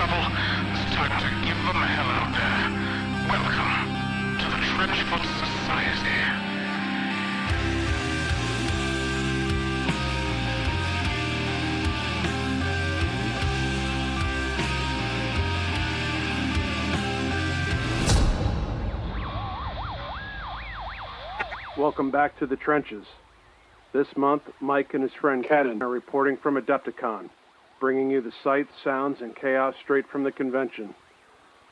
trouble, it's time to give them hell out there. Welcome to the TrenchFoot Society. Welcome back to the trenches. This month, Mike and his friend Kennon are reporting from Adepticon, bringing you the sights, sounds, and chaos straight from the convention.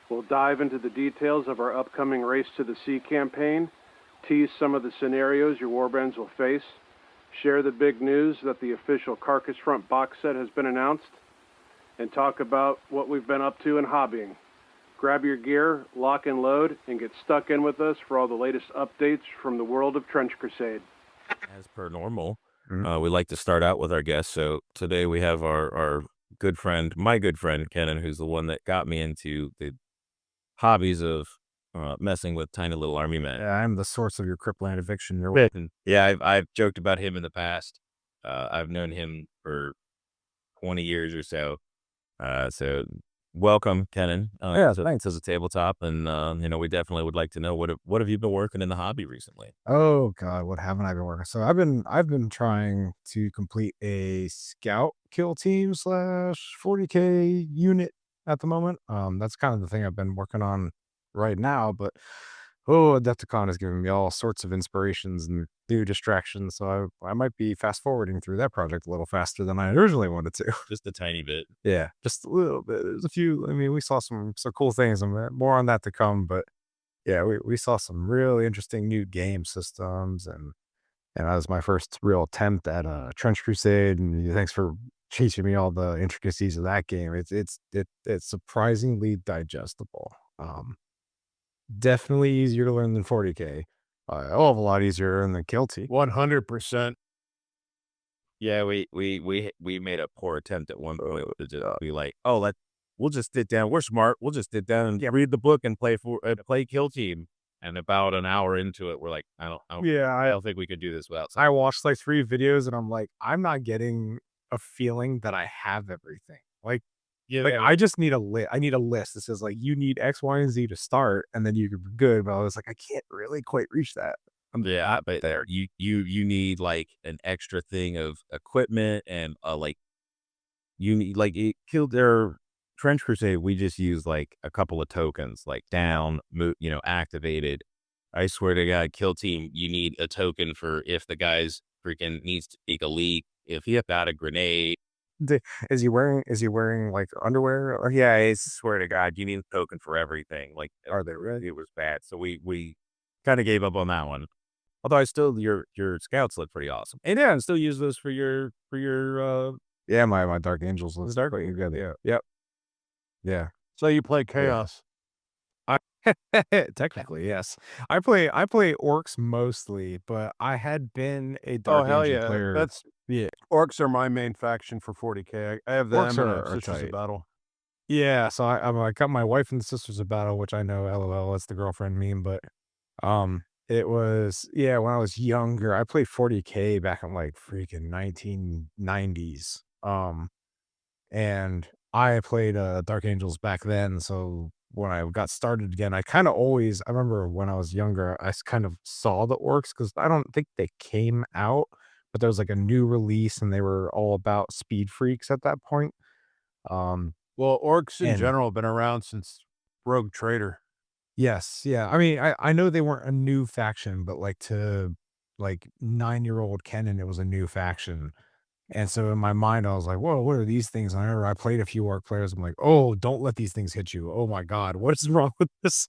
We'll dive into the details of our upcoming Race to the Sea campaign, tease some of the scenarios your warbands will face, share the big news that the official Carcass Front box set has been announced, and talk about what we've been up to in hobbying. Grab your gear, lock and load, and get stuck in with us for all the latest updates from the world of Trench Crusade. As per normal, we like to start out with our guests. So today we have our good friend, my good friend, Kennon, who's the one that got me into the hobbies of messing with tiny little army men. Yeah, I'm the source of your Cryptland eviction. Yeah, I've joked about him in the past. I've known him for 20 years or so. So welcome, Kennon. Thanks as a tabletop, and we definitely would like to know what have you been working in the hobby recently? Oh God, what haven't I been working? So I've been trying to complete a scout kill team / 40K unit at the moment. That's kind of the thing I've been working on right now. But Adepticon has given me all sorts of inspirations and new distractions. So I might be fast forwarding through that project a little faster than I originally wanted to. Just a tiny bit. Yeah, just a little bit. There's a few. I mean, we saw some cool things, and more on that to come. But yeah, we saw some really interesting new game systems, and that was my first real attempt at a Trench Crusade. And thanks for teaching me all the intricacies of that game. It's surprisingly digestible. Definitely easier to learn than 40K. A hell of a lot easier to learn than Kill Team. 100%. Yeah, we made a poor attempt at one point to just be like, oh, we'll just sit down. We're smart. We'll just sit down and read the book and play Kill Team. And about an hour into it, we're like, I don't think we could do this without. I watched like 3 videos, and I'm like, I'm not getting a feeling that I have everything. I just need a list. I need a list that says like you need X, Y, and Z to start, and then you could be good. But I was like, I can't really quite reach that. Yeah, but there you need like an extra thing of equipment and you need like it killed their Trench Crusade. We just used like a couple of tokens, like down, activated. I swear to God, Kill Team, you need a token for if the guy's freaking needs to take a leak, if he got a grenade. Is he wearing like underwear? Or yeah, I swear to God, you need a token for everything. Like, are they really? It was bad, so we kind of gave up on that one. Although your scouts look pretty awesome, and yeah, and still use those for your my Dark Angels. Let's start with together. Yeah. So you play Chaos? Technically, yes. I play orcs mostly, but I had been a Dark Angel player. Orcs are my main faction for 40K. I have them and Sisters of Battle. Yeah, so I got my wife in the Sisters of Battle, which I know, LOL, that's the girlfriend meme, but it was, when I was younger, I played 40K back in like freaking 1990s. And I played Dark Angels back then, so when I got started again, I remember when I was younger, I kind of saw the orcs because I don't think they came out, but there was like a new release and they were all about speed freaks at that point. Well, orcs in general have been around since Rogue Trader. Yes, yeah. I mean, I know they weren't a new faction, but like to like 9-year-old Kennon, it was a new faction. And so in my mind, I was like, whoa, what are these things? And I played a few orc players. I'm like, oh, don't let these things hit you. Oh my God, what is wrong with this?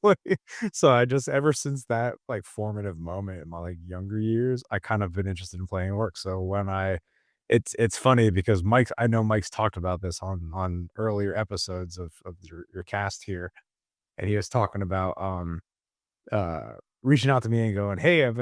So I just, ever since that like formative moment in my like younger years, I kind of been interested in playing orcs. So when it's funny because I know Mike's talked about this on earlier episodes of your cast here. And he was talking about, reaching out to me and going, hey, I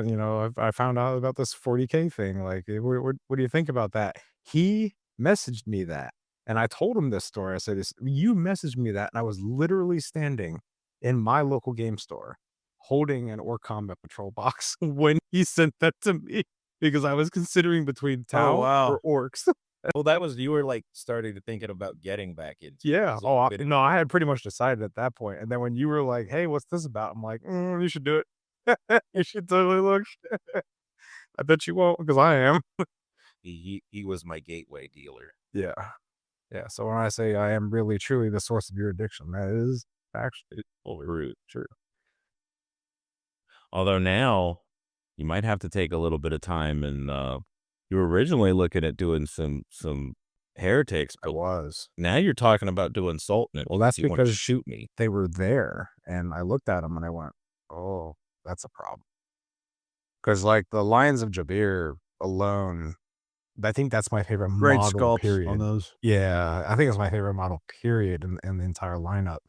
found out about this 40K thing. Like, what do you think about that? He messaged me that. And I told him this story. I said, you messaged me that. And I was literally standing in my local game store holding an Orc Combat Patrol box when he sent that to me because I was considering between Tau or Orcs. Well, that was you were like starting to thinking about getting back into. Yeah. It. Oh, no, I had pretty much decided at that point. And then when you were like, "Hey, what's this about?" I'm like, "You should do it. You should totally look." I bet you won't, because I am. He was my gateway dealer. Yeah. Yeah. So when I say I am really truly the source of your addiction, that is actually Holy root. true. Although now you might have to take a little bit of time, and you were originally looking at doing some heretics, I but was. now you're talking about doing Sultan. Well, that's You want to because shoot me. they were there, and I looked at them and I went, "Oh, that's a problem." Because like the Lions of Jabir alone, I think that's my favorite Great model. sculpts Period. on those. Yeah, I think it's my favorite model. Period, in the entire lineup.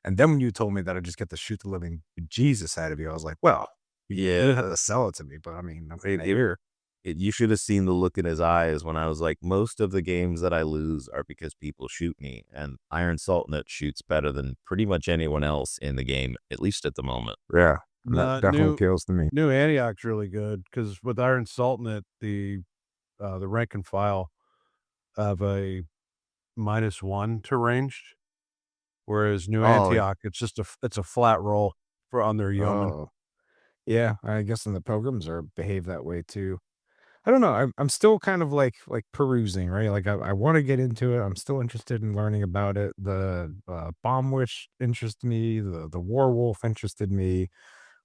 And then when you told me that I just get to shoot the living Jesus out of you, I was like, "Well, you didn't have to sell it to me, but I mean, I'm here." You should have seen the look in his eyes when I was like, most of the games that I lose are because people shoot me, and Iron Sultanate shoots better than pretty much anyone else in the game, at least at the moment. Yeah, that definitely New appeals to me. New Antioch's really good because with Iron Sultanate, the rank and file of a -1 to ranged, whereas New Antioch, it's just it's a flat roll for on their yeoman. Oh, yeah, I guess, and the pilgrims are behave that way too. I don't know. I'm still kind of like perusing, right? Like I want to get into it. I'm still interested in learning about it. The bomb witch interests me. The werewolf interested me.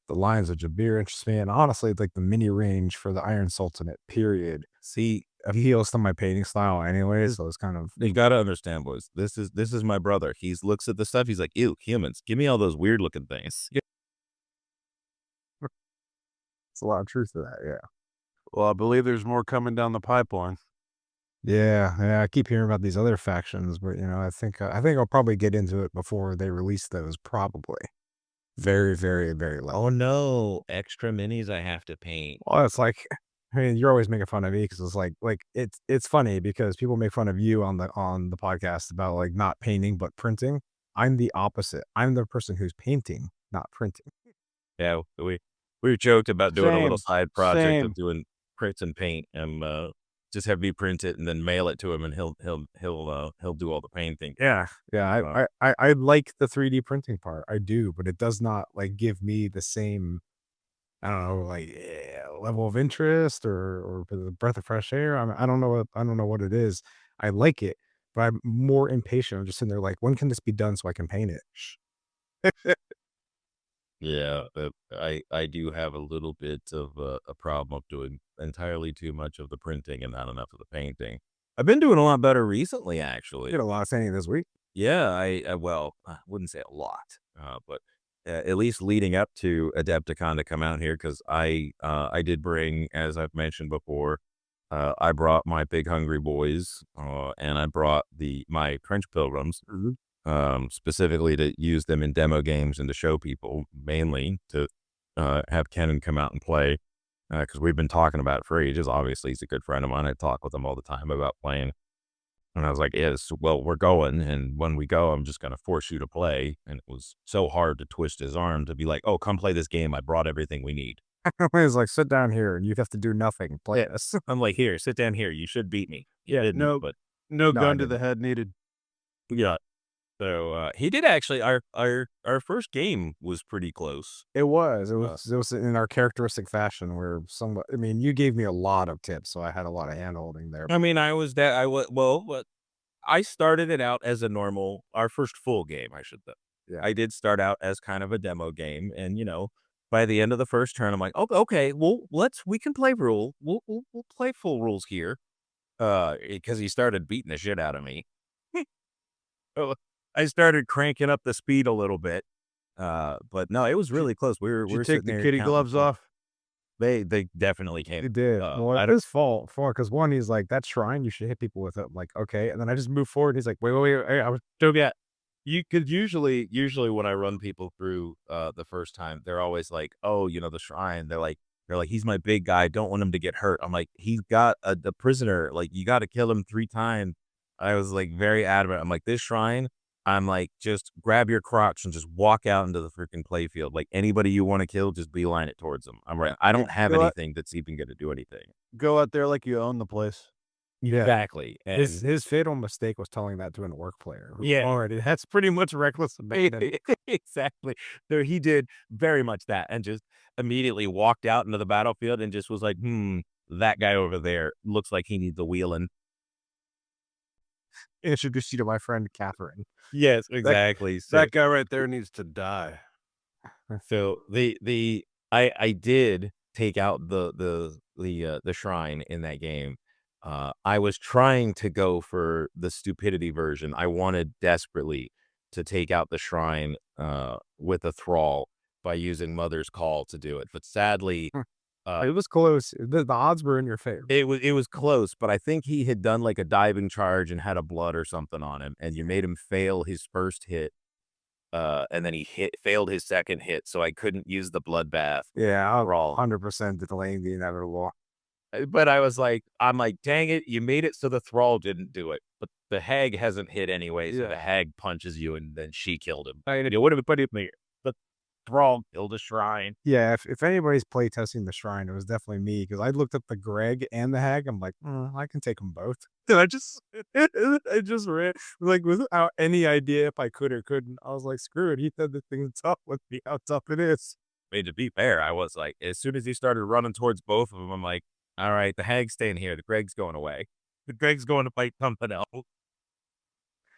The Lions of Jabir interest me, and honestly, like the mini range for the Iron Sultanate period See, appeals to my painting style anyway. So it's kind of you gotta understand, boys. This is my brother. He looks at the stuff. He's like, "Ew, humans! Give me all those weird looking things." it's a lot of truth to that. Yeah. Well, I believe there's more coming down the pipeline. Yeah, yeah, I keep hearing about these other factions, but I think I'll probably get into it before they release those. Probably, very, very, very low. Oh no, extra minis I have to paint. Well, it's like, I mean, you're always making fun of me because it's like it's funny because people make fun of you on the podcast about like not painting but printing. I'm the opposite. I'm the person who's painting, not printing. Yeah, we joked about doing a little Same, side project of same. doing prints and paint, and just have me print it and then mail it to him, and he'll do all the painting. Yeah, yeah. Uh, I like the 3D printing part. I do, but it does not like give me the same. I don't know, like level of interest or the breath of fresh air. I don't know. I don't know what it is. I like it, but I'm more impatient. I'm just sitting there like, when can this be done so I can paint it? Yeah, I do have a little bit of a problem of doing entirely too much of the printing and not enough of the painting. I've been doing a lot better recently, I actually. did a lot of painting this week. Yeah, well, I wouldn't say a lot, but at least leading up to Adepticon to come out here, because I did bring, as I've mentioned before, I brought my big hungry boys, and I brought my Trench Pilgrims, specifically to use them in demo games and to show people, mainly to have Kennon come out and play, because we've been talking about it for ages. Obviously, he's a good friend of mine. I talk with him all the time about playing. And I was like, yes, well, we're going. And when we go, I'm just going to force you to play. And it was so hard to twist his arm to be like, oh, come play this game. I brought everything we need. He's like, sit down here and you have to do nothing. Play this. I'm like, here, sit down here. You should beat me. You Yeah, didn't, no, but no No, I gun to the didn't. head needed. yeah. So he did actually. Our first game was pretty close. It was. It was in our characteristic fashion where somewhat. I mean, you gave me a lot of tips, so I had a lot of hand holding there. I mean, I was that I was well, but I started it out as our first full game, I should say. Yeah. I did start out as kind of a demo game, and by the end of the first turn, I'm like, oh, okay, well, we can play rule. We'll play full rules here. Because he started beating the shit out of me. So I started cranking up the speed a little bit. But no, it was really close. We Did you were take sitting the there kitty counting gloves points. off? They definitely came. He did. Well, I it's don't. his fault. Because one, he's like, that shrine, you should hit people with it. I'm like, okay. And then I just move forward. He's like, wait. I was So yeah, you could usually when I run people through the first time, they're always like, oh, the shrine. They're like, he's my big guy. Don't want him to get hurt. I'm like, he's got the prisoner. Like, you got to kill him 3 times. I was like very adamant. I'm like, this shrine. I'm like, just grab your crotch and just walk out into the freaking playfield. Like, anybody you want to kill, just beeline it towards them. I'm right. I don't have Go out, anything that's even going to do anything. go out there like you own the place. Yeah. Exactly. And His fatal mistake was telling that to an orc player. Yeah. Already, that's pretty much reckless abandon. exactly. So he did very much that and just immediately walked out into the battlefield and just was like, that guy over there looks like he needs a wheeling. Introduce you to my friend Catherine. Yes, exactly. That guy right there needs to die. So I did take out the shrine in that game. I was trying to go for the stupidity version. I wanted desperately to take out the shrine with a thrall by using Mother's Call to do it, but sadly, It was close. The odds were in your favor. it was close. But I think he had done like a diving charge and had a blood or something on him, and you made him fail his first hit. And then he failed his second hit, so I couldn't use the bloodbath. Yeah, I was Brawl. 100% delaying the inevitable. But I'm like, dang it, you made it so the thrall didn't do it. But the hag hasn't hit anyway, so the hag punches you and then she killed him. It would have been me. The thrall killed a shrine. Yeah, if anybody's playtesting the shrine, it was definitely me because I looked at the Greg and the hag. I'm like, I can take them both. And I just ran like without any idea if I could or couldn't. I was like, screw it. He said the thing's tough. Let's see how tough it is. I mean, to be fair, I was like, as soon as he started running towards both of them, I'm like, all right, the hag's staying here. The Greg's going away. The Greg's going to fight something else.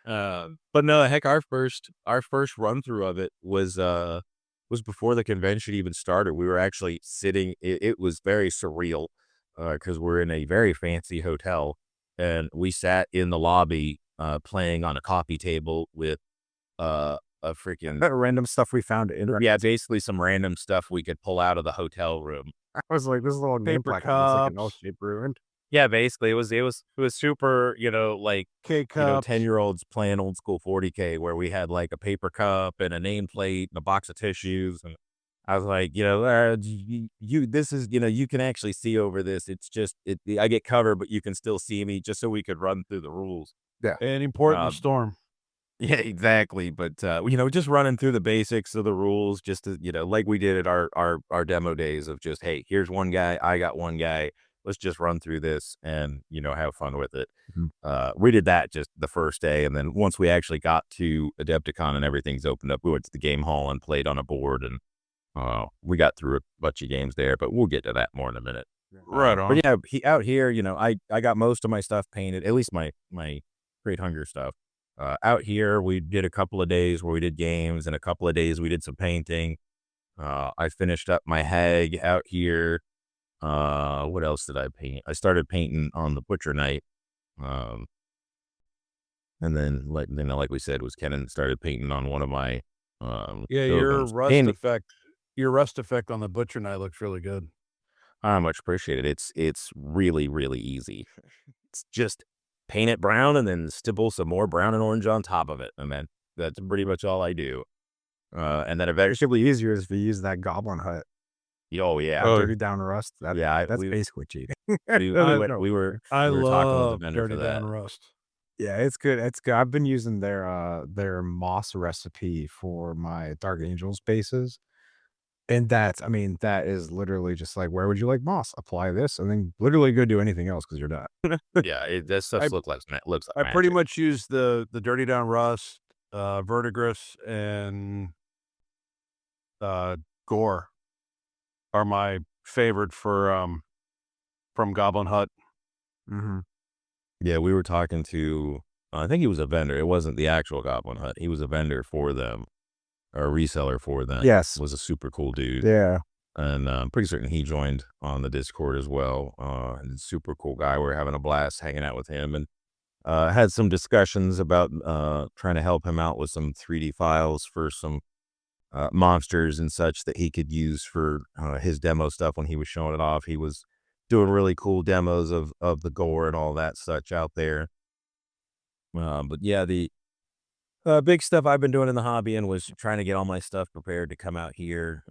But no, heck, our first run through of it was before the convention even started. We were actually sitting. It was very surreal because we're in a very fancy hotel, and we sat in the lobby playing on a coffee table with a freaking Random stuff we found in yeah, basically some random stuff we could pull out of the hotel room. I was like, this little name Paper plaque looks like an cups. L-shape ruined. Yeah, basically it was super, like K-cups. 10-year-olds playing old school 40K where we had like a paper cup and a nameplate and a box of tissues. And I was like, this is, you can actually see over this. It's just, I get covered, but you can still see me just so we could run through the rules. And important the storm. Yeah, exactly. But, just running through the basics of the rules, just to, like we did at our demo days of just, hey, here's one guy, I got one guy. Let's just run through this and, have fun with it. We did that just the first day. And then once we actually got to Adepticon and everything's opened up, we went to the game hall and played on a board. And we got through a bunch of games there, but we'll get to that more in a minute. Right on. But yeah, out here, I got most of my stuff painted, at least my Great Hunger stuff. Out here, we did a couple of days where we did games and a couple of days we did some painting. I finished up my hag out here. What else did I paint? I started painting on the Butcher Knight. And then like we said, was Kennon started painting on one of my your pilgrims. rust effect on the Butcher Knight looks really good. I much appreciate it. It's really, really easy. It's just paint it brown and then stipple some more brown and orange on top of it. And then that's pretty much all I do. And then eventually Easier is if you use that goblin hut. Oh yeah. Dirty down rust. That's basically cheating. We were talking with the vendor Dirty for that. Down Rust. Yeah, it's good. It's good. I've been using their moss recipe for my Dark Angels bases. And that is literally just like, where would you like moss? Apply this, and then literally go do anything else because you're done. Yeah, that stuff looks like I pretty magic. much use the Dirty Down Rust, Verdigris, and Gore are my favorite for from Goblin Hut. Mm-hmm. Yeah, we were talking to, I think he was a vendor. It wasn't the actual Goblin Hut. He was a vendor for them, or a reseller for them. Yes. Was a super cool dude. Yeah. And I'm pretty certain he joined on the Discord as well. Super cool guy. We were having a blast hanging out with him and had some discussions about trying to help him out with some 3D files for some monsters and such that he could use for his demo stuff when he was showing it off. He was doing really cool demos of the gore and all that such out there. But yeah, the big stuff I've been doing in the hobby and was trying to get all my stuff prepared to come out here.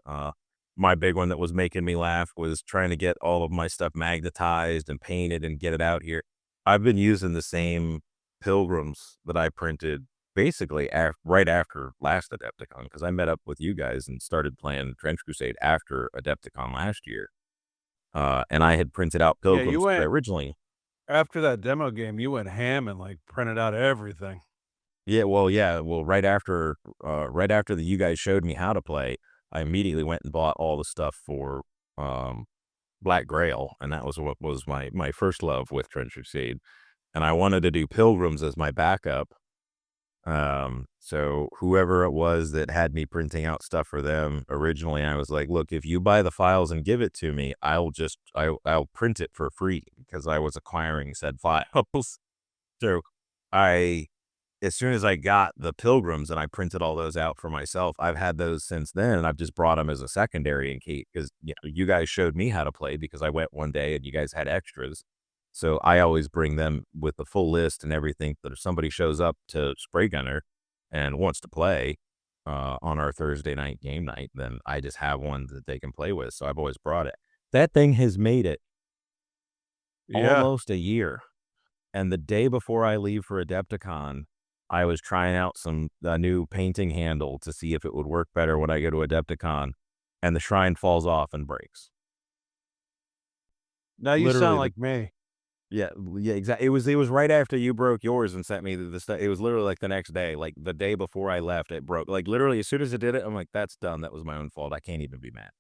My big one that was making me laugh was trying to get all of my stuff magnetized and painted and get it out here. I've been using the same pilgrims that I printed basically right after last Adepticon, because I met up with you guys and started playing Trench Crusade after Adepticon last year. And I had printed out pilgrims originally. After that demo game, you went ham and, like, printed out everything. Well, right after you guys showed me how to play, I immediately went and bought all the stuff for, um, Black Grail, and that was what was my first love with Trench Crusade, and I wanted to do Pilgrims as my backup. So whoever it was that had me printing out stuff for them originally, I was like, look, if you buy the files and give it to me, I'll print it for free because I was acquiring said files. So I, as soon as I got the Pilgrims and I printed all those out for myself, I've had those since then, and I've just brought them as a secondary in case, because you guys showed me how to play because I went one day and you guys had extras. So I always bring them with the full list and everything. That if somebody shows up to Spray Gunner and wants to play on our Thursday night game night, then I just have one that they can play with. So I've always brought it. That thing has made it Yeah. almost a year. And the day before I leave for Adepticon, I was trying out a new painting handle to see if it would work better when I go to Adepticon, and the shrine falls off and breaks. Now you Literally sound the like me. Yeah, exactly. It was right after you broke yours and sent me the stuff. It was literally like the next day, like the day before I left, it broke. Like literally as soon as it did it, I'm like, that's done. That was my own fault. I can't even be mad.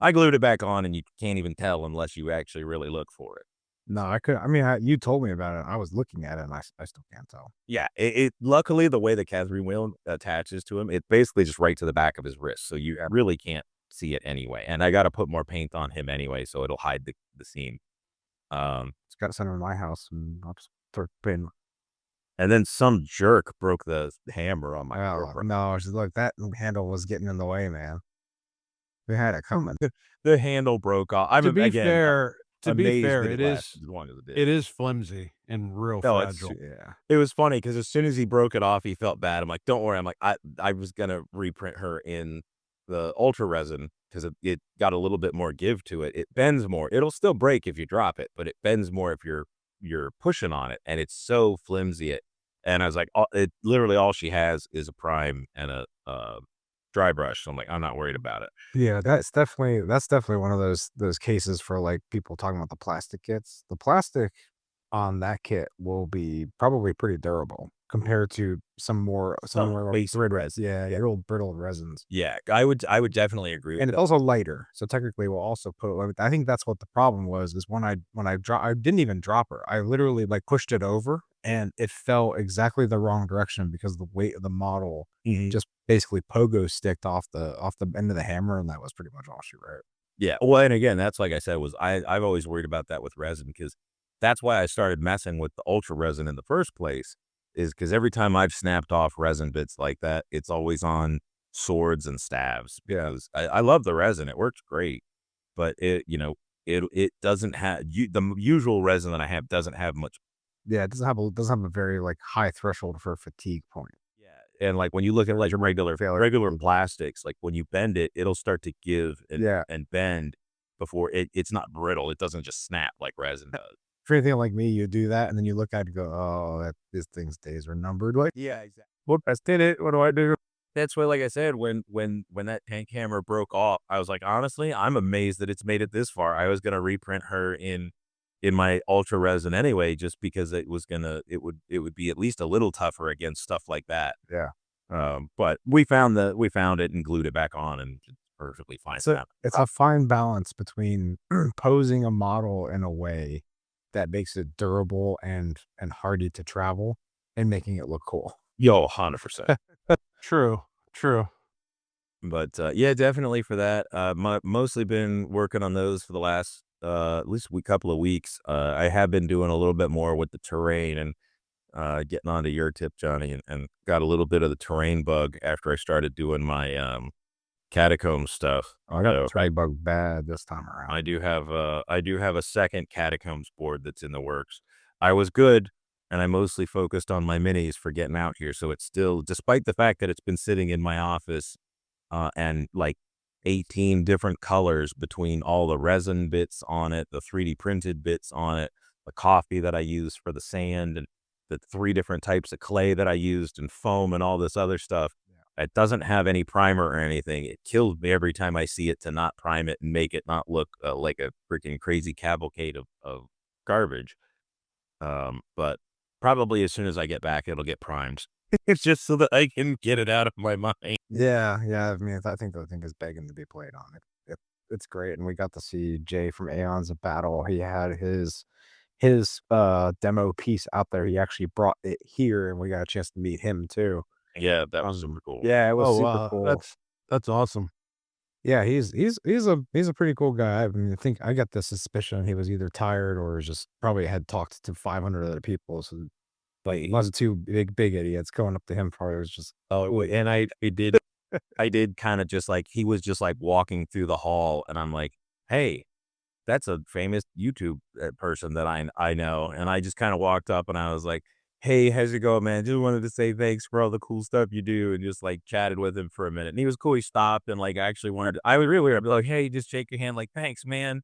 I glued it back on and you can't even tell unless you actually really look for it. No, I could. I mean, you told me about it. I was looking at it, and I still can't tell. Yeah, it luckily the way the Catherine wheel attaches to him, it basically just right to the back of his wrist. So you really can't see it anyway. And I got to put more paint on him anyway, so it'll hide the seam. It's got to send him to my house, and I'll just start paying. And then some jerk broke the hammer on my girlfriend. No, it's just like that handle was getting in the way, man. We had it coming. The handle broke off. To be fair, that it lasted as long as it did. it is flimsy and real No, fragile. Yeah. It was funny because as soon as he broke it off, he felt bad. I'm like, don't worry. I'm like, I was gonna reprint her in the ultra resin because it got a little bit more give to it. It bends more. It'll still break if you drop it, but it bends more if you're pushing on it, and it's so flimsy. And I was like, it literally all she has is a prime and a dry brush. So I'm like, I'm not worried about it. Yeah, that's definitely one of those cases for like people talking about the plastic kits. The plastic on that kit will be probably pretty durable compared to some more base thread resin. Yeah, real brittle resins. Yeah, I would definitely agree with And that. it's also lighter. So technically we'll also put I think that's what the problem was is when I didn't even drop her. I literally like pushed it over and it fell exactly the wrong direction because the weight of the model just basically pogo sticked off the end of the hammer, and that was pretty much all she wrote. Yeah, well, and again, that's like I said, I've always worried about that with resin because that's why I started messing with the ultra resin in the first place, is because every time I've snapped off resin bits like that, it's always on swords and staves. Because I love the resin, it works great, but it doesn't have the usual resin that I have doesn't have much. Yeah, it doesn't have a very like high threshold for fatigue point. Yeah, and like when you look at like regular plastics, like when you bend it, it'll start to give and bend before it's not brittle. It doesn't just snap like resin does. For anything like me, you do that, and then you look at it and go, "Oh, this thing's days are numbered." Like, Yeah, exactly. what I did it. What do I do? That's why, like I said, when that tank hammer broke off, I was like, honestly, I'm amazed that it's made it this far. I was gonna reprint her in my ultra resin anyway, just because it would be at least a little tougher against stuff like that. Yeah. But we found it and glued it back on, and it's perfectly fine. So it's a fine balance between posing a model in a way that makes it durable and hardy to travel, and making it look cool. Yo, 100%. True. But yeah, definitely for that. Mostly been working on those for the last at least couple of weeks. I have been doing a little bit more with the terrain and getting onto your tip, Johnny, and got a little bit of the terrain bug after I started doing my catacomb stuff. I got the terrain bug bad this time around. I do have a second catacombs board that's in the works. I was good, and I mostly focused on my minis for getting out here. So it's still, despite the fact that it's been sitting in my office and like 18 different colors between all the resin bits on it, the 3D printed bits on it, the coffee that I used for the sand, and the 3 different types of clay that I used, and foam and all this other stuff. It doesn't have any primer or anything. It kills me every time I see it to not prime it and make it not look like a freaking crazy cavalcade of garbage. But probably as soon as I get back, it'll get primed. It's just so that I can get it out of my mind. Yeah, I mean, I think the thing is begging to be played on it. It's great, and we got to see Jay from Aeons of Battle. He had his demo piece out there. He actually brought it here, and we got a chance to meet him too. Yeah, that was super cool. Yeah, it was Oh, super wow. cool. That's awesome. Yeah, he's a pretty cool guy. I mean, I think I got the suspicion he was either tired or just probably had talked to 500 other people. So like, lots of two big idiots going up to him. Probably was just And I did kind of just like, he was just like walking through the hall, and I'm like, hey, that's a famous YouTube person that I know. And I just kind of walked up and I was like, hey, how's it going, man? Just wanted to say thanks for all the cool stuff you do, and just like chatted with him for a minute. And he was cool. He stopped and like actually I was really weird. I'd be like, hey, just shake your hand, like, thanks, man.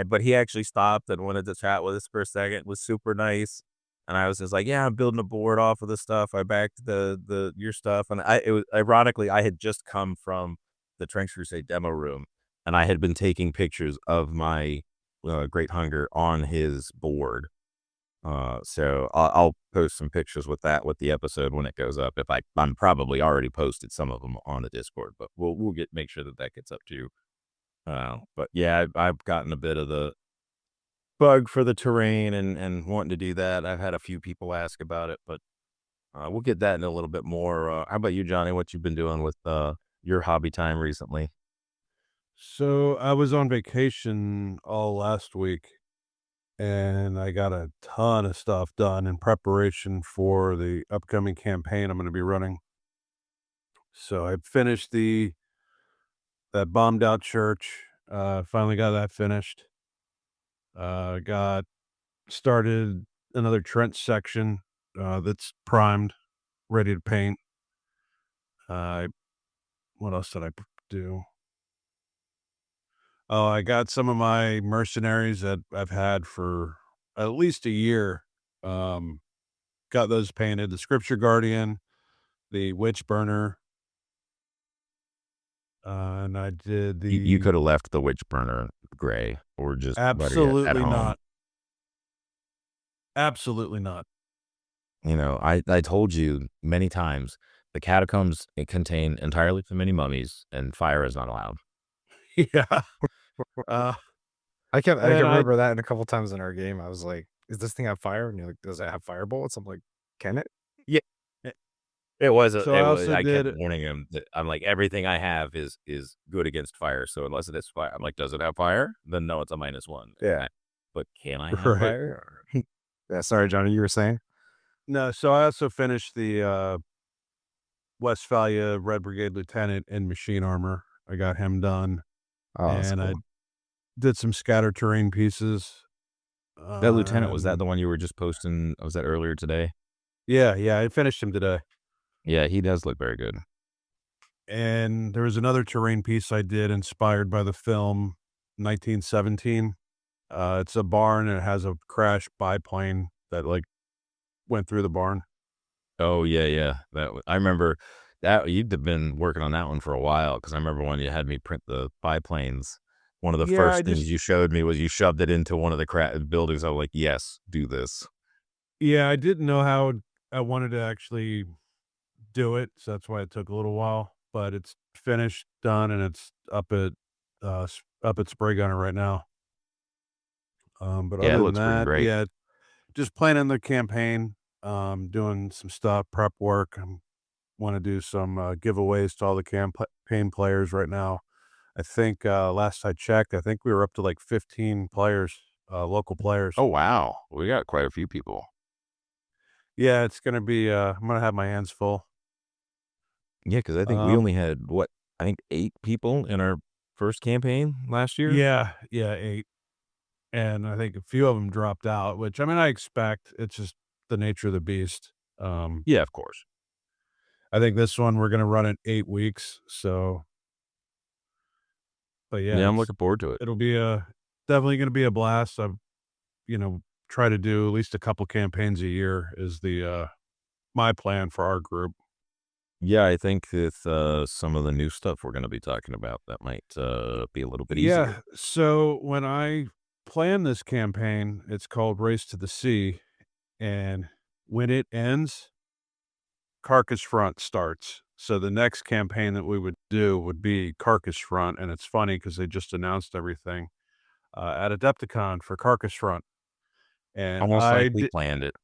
But he actually stopped and wanted to chat with us for a second. It was super nice. And I was just like, yeah, I'm building a board off of the stuff. I backed your stuff. And it was ironically, I had just come from the Trench Crusade demo room, and I had been taking pictures of my Great Hunger on his board. So I'll post some pictures with the episode when it goes up. I'm probably already posted some of them on the Discord, but we'll make sure that gets up too. But yeah, I've gotten a bit of the bug for the terrain and wanting to do that. I've had a few people ask about it, but we'll get that in a little bit more. How about you, Johnny? What you've been doing with your hobby time recently? So I was on vacation all last week, and I got a ton of stuff done in preparation for the upcoming campaign I'm going to be running. So I finished that bombed out church. Finally got that finished. Got started another trench section that's primed, ready to paint. What else did I do? Oh, I got some of my mercenaries that I've had for at least a year. Got those painted. The Scripture Guardian, the Witch Burner, and I did You the could have left the Witch Burner gray, or just better yet, at absolutely home. not. Absolutely not. You know, I told you many times, the catacombs contain entirely too many mummies, and fire is not allowed. Yeah. Uh, I kept And I remember that in a couple times in our game. I was like, "Is this thing have fire?" And you're like, "Does it have fire bullets?" I'm like, "Can it?" Yeah, it was. so I also I kept did warning him that I'm like, everything I have is good against fire. So unless it is fire, I'm like, does it have fire? Then no, it's a -1. Yeah. But can I have right. fire? Yeah. Sorry, Johnny. You were saying? No, so I also finished the Westphalia Red Brigade Lieutenant in machine armor. I got him done, Oh, that's and I cool. did some scatter terrain pieces. That lieutenant, was that And the one you were just posting? Was that earlier today? yeah, I finished him today. Yeah, he does look very good. And there was another terrain piece I did inspired by the film 1917. It's a barn, and it has a crashed biplane that like went through the barn. Oh yeah. I remember that you'd have been working on that one for a while, because I remember when you had me print the biplanes. One of the Yeah, I first things just you showed me was you shoved it into one of the buildings. I was like, yes, do this. yeah, I didn't know how I wanted to actually do it, so that's why it took a little while. But it's finished, done, and it's up at Spray Gunner right now. But Yeah, it other than looks freaking that, great. yeah, just planning the campaign, doing some stuff, prep work. I want to do some giveaways to all the campaign players right now. I think last I checked, I think we were up to like 15 players, local players. Oh wow, we got quite a few people. Yeah, it's gonna be. I'm gonna have my hands full. Yeah, because I think we Um, only had I think 8 people in our first campaign last year. yeah, 8, and I think a few of them dropped out, which I mean I expect. It's just the nature of the beast. Yeah, of course. I think this one we're gonna run it 8 weeks. So, but yeah, Yeah, I'm looking forward to it. it'll be definitely gonna be a blast. I've try to do at least a couple campaigns a year is the my plan for our group. Yeah, I think with some of the new stuff we're going to be talking about, that might be a little bit easier. Yeah. So when I planned this campaign, it's called Race to the Sea, and when it ends, Carcass Front starts. So the next campaign that we would do would be Carcass Front, and it's funny because they just announced everything at Adepticon for Carcass Front, and Almost like we planned it.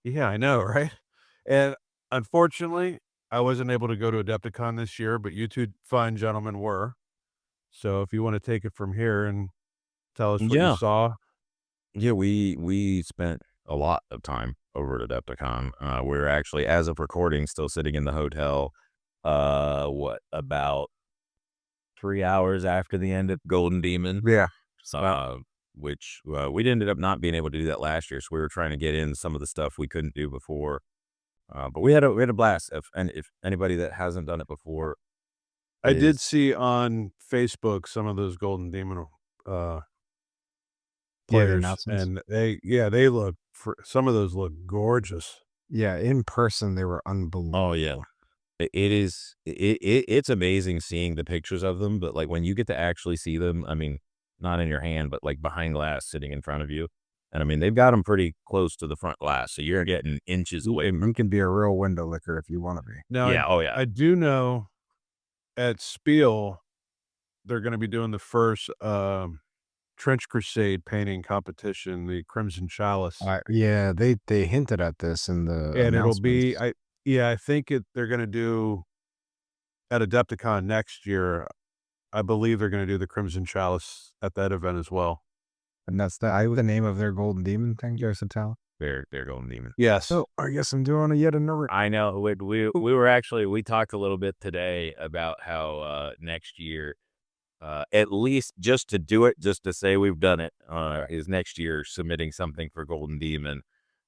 yeah, I know, right? And unfortunately, I wasn't able to go to Adepticon this year, but you two fine gentlemen were. So if you want to take it from here and tell us what you Yeah. saw. Yeah, we spent a lot of time over at Adepticon. We're actually, as of recording, still sitting in the hotel. About 3 hours after the end of Golden Demon. Yeah. Which we ended up not being able to do that last year, so we were trying to get in some of the stuff we couldn't do before. But we had a blast. If anybody that hasn't done it before, I did see on Facebook some of those Golden Demon players, announcements. and they look, for some of those look gorgeous. Yeah, in person they were unbelievable. oh yeah, it's amazing seeing the pictures of them, but like when you get to actually see them, I mean, not in your hand, but like behind glass, sitting in front of you, and I mean they've got them pretty close to the front glass, so you're getting inches away. You can be a real window licker if you want to be. Now, Yeah, oh yeah, I do know at Spiel they're going to be doing the first Trench Crusade painting competition, the Crimson Chalice, Yeah, they hinted at this in the and it'll be announcements. I think they're going to do at Adepticon next year. I believe they're going to do the Crimson Chalice at that event as well. And that's the name of their Golden Demon thing, Joseph Tal. they're Golden Demon. Yes. So I guess I'm doing yet another. I know. We were actually, we talked a little bit today about how next year, at least just to do it, just to say we've done it, is next year submitting something for Golden Demon,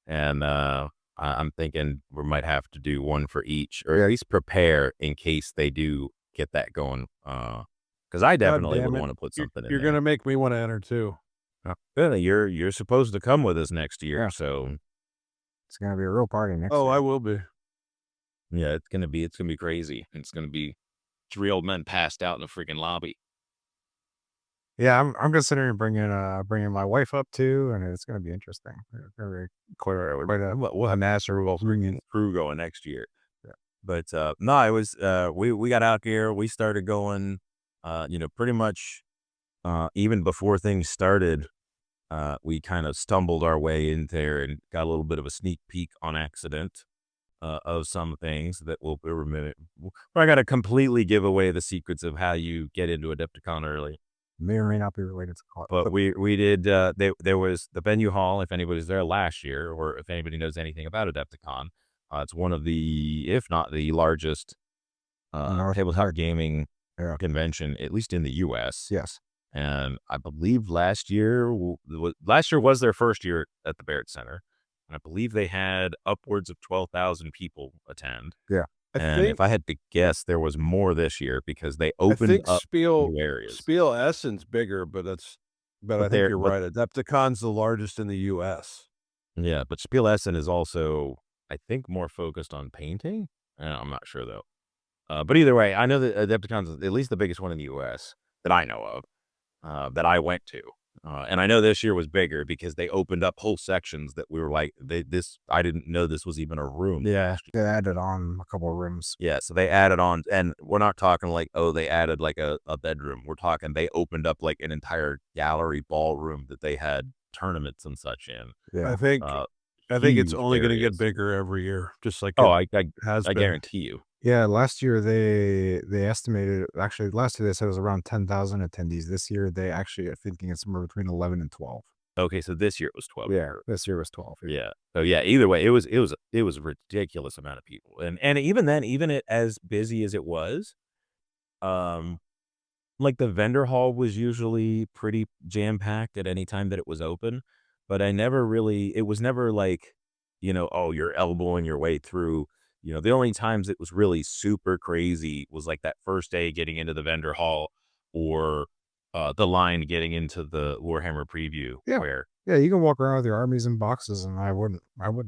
and I'm thinking we might have to do one for each, or at least prepare in case they do get that going. Because I definitely would want to put something in You're there. going to make me want to enter too. Really, you're supposed to come with us next year, Yeah. so It's gonna be a real party next year. Oh, I will be. yeah, it's gonna be crazy. It's gonna be 3 old men passed out in the freaking lobby. Yeah, I'm considering bringing my wife up too, and it's gonna be interesting. Very clear. We'll have Master will bring in crew going next year. Yeah. But no, it was we got out here, we started going, pretty much even before things started, we kind of stumbled our way in there and got a little bit of a sneak peek on accident of some things that we'll I got to completely give away the secrets of how you get into Adepticon early. May or may not be related to Clark. But we did, there was the venue hall, if anybody's there last year, or if anybody knows anything about Adepticon, it's one of the, if not the largest tabletop gaming convention, at least in the U.S. Yes. And I believe last year was their first year at the Barrett Center. And I believe they had upwards of 12,000 people attend. Yeah. If I had to guess, there was more this year because they opened up new areas. Spiel Essen's bigger, but I think you're right. Adepticon's the largest in the U.S. Yeah, but Spiel Essen is also, I think, more focused on painting. I'm not sure though. But either way, I know that Adepticon's at least the biggest one in the U.S. that I know of, that I went to. And I know this year was bigger because they opened up whole sections that we were like, I didn't know this was even a room. Yeah, they added on a couple of rooms. Yeah, so they added on, and we're not talking like, oh, they added like a bedroom. We're talking they opened up like an entire gallery ballroom that they had tournaments and such in. Yeah, I think it's only going to get bigger every year, just like I guarantee you. Yeah, last year they estimated, actually last year they said it was around 10,000 attendees. This year they actually are thinking it's somewhere between 11 and 12. Okay, so this year it was 12. Yeah, this year was 12. Yeah. So yeah, either way, it was a ridiculous amount of people. And even then, even as busy as it was, like the vendor hall was usually pretty jam-packed at any time that it was open, but it was never like, oh, you're elbowing your way through. The only times it was really super crazy was like that first day getting into the vendor hall, or the line getting into the Warhammer preview. Yeah, you can walk around with your armies in boxes, and I wouldn't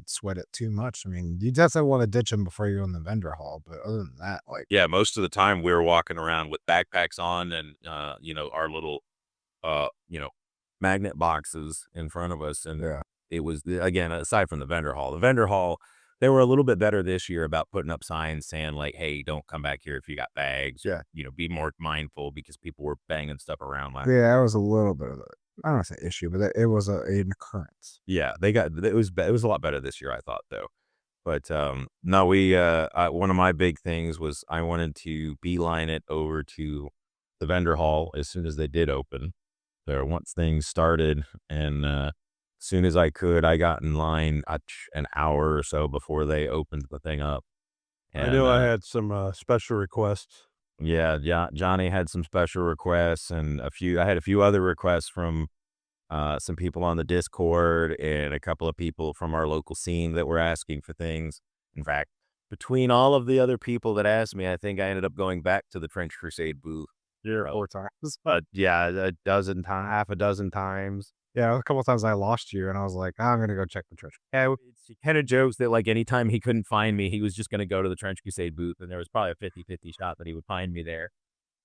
sweat it too much. I mean, you definitely want to ditch them before you go in the vendor hall, but other than that, like, yeah, most of the time we were walking around with backpacks on and our little magnet boxes in front of us, and it was again, aside from the vendor hall, they were a little bit better this year about putting up signs saying like, "Hey, don't come back here if you got bags." Yeah. You know, be more mindful because people were banging stuff around last. Yeah, that was a little bit of a, I don't want to say issue, but it was an occurrence. Yeah, it was a lot better this year, I thought though. But no, one of my big things was I wanted to beeline it over to the vendor hall as soon as they did open. So once things started, and as soon as I could, I got in line an hour or so before they opened the thing up. I And knew I had some special requests. yeah, Johnny had some special requests, and I had a few other requests from some people on the Discord and a couple of people from our local scene that were asking for things. In fact, between all of the other people that asked me, I think I ended up going back to the Trench Crusade booth. Yeah, 4 times. Yeah, half a dozen times. Yeah, a couple of times I lost you, and I was like, I'm gonna go check the church. Yeah, he kind of jokes that like anytime he couldn't find me, he was just going to go to the Trench Crusade booth, and there was probably a 50-50 shot that he would find me there.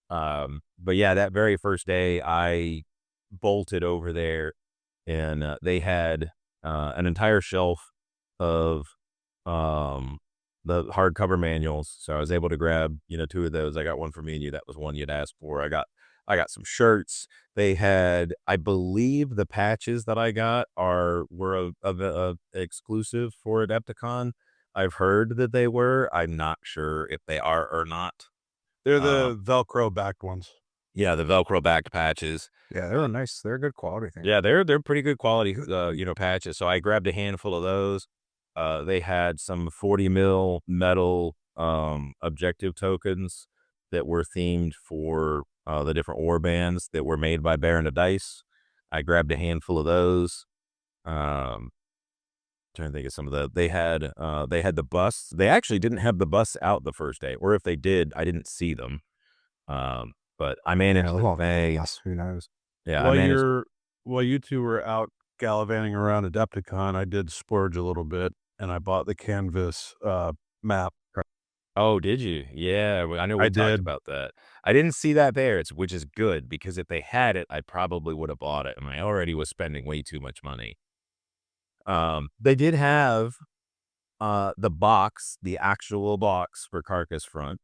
But yeah, that very first day, I bolted over there, and they had an entire shelf of the hardcover manuals. So I was able to grab 2 of those. I got one for me and you. That was one you'd asked for. I got some shirts. They had, I believe, the patches that I got were exclusive for Adepticon. I've heard that they were. I'm not sure if they are or not. They're the Velcro backed ones. Yeah, the Velcro backed patches. Yeah, they were nice. They're a good quality thing. Yeah, they're pretty good quality, patches. So I grabbed a handful of those. They had some 40 mil metal objective tokens that were themed for the different war bands that were made by Baron of Dice. I grabbed a handful of those. Trying to think of some of they had the busts. They actually didn't have the busts out the first day, or if they did, I didn't see them. But I managed Yes, who knows? Yeah, while you two were out gallivanting around Adepticon, I did splurge a little bit, and I bought the canvas map. Oh, did you? Yeah, I know we I talked did. about that. I didn't see that there, which is good because if they had it, I probably would have bought it, and I already was spending way too much money. They did have the box, the actual box for Carcass Front.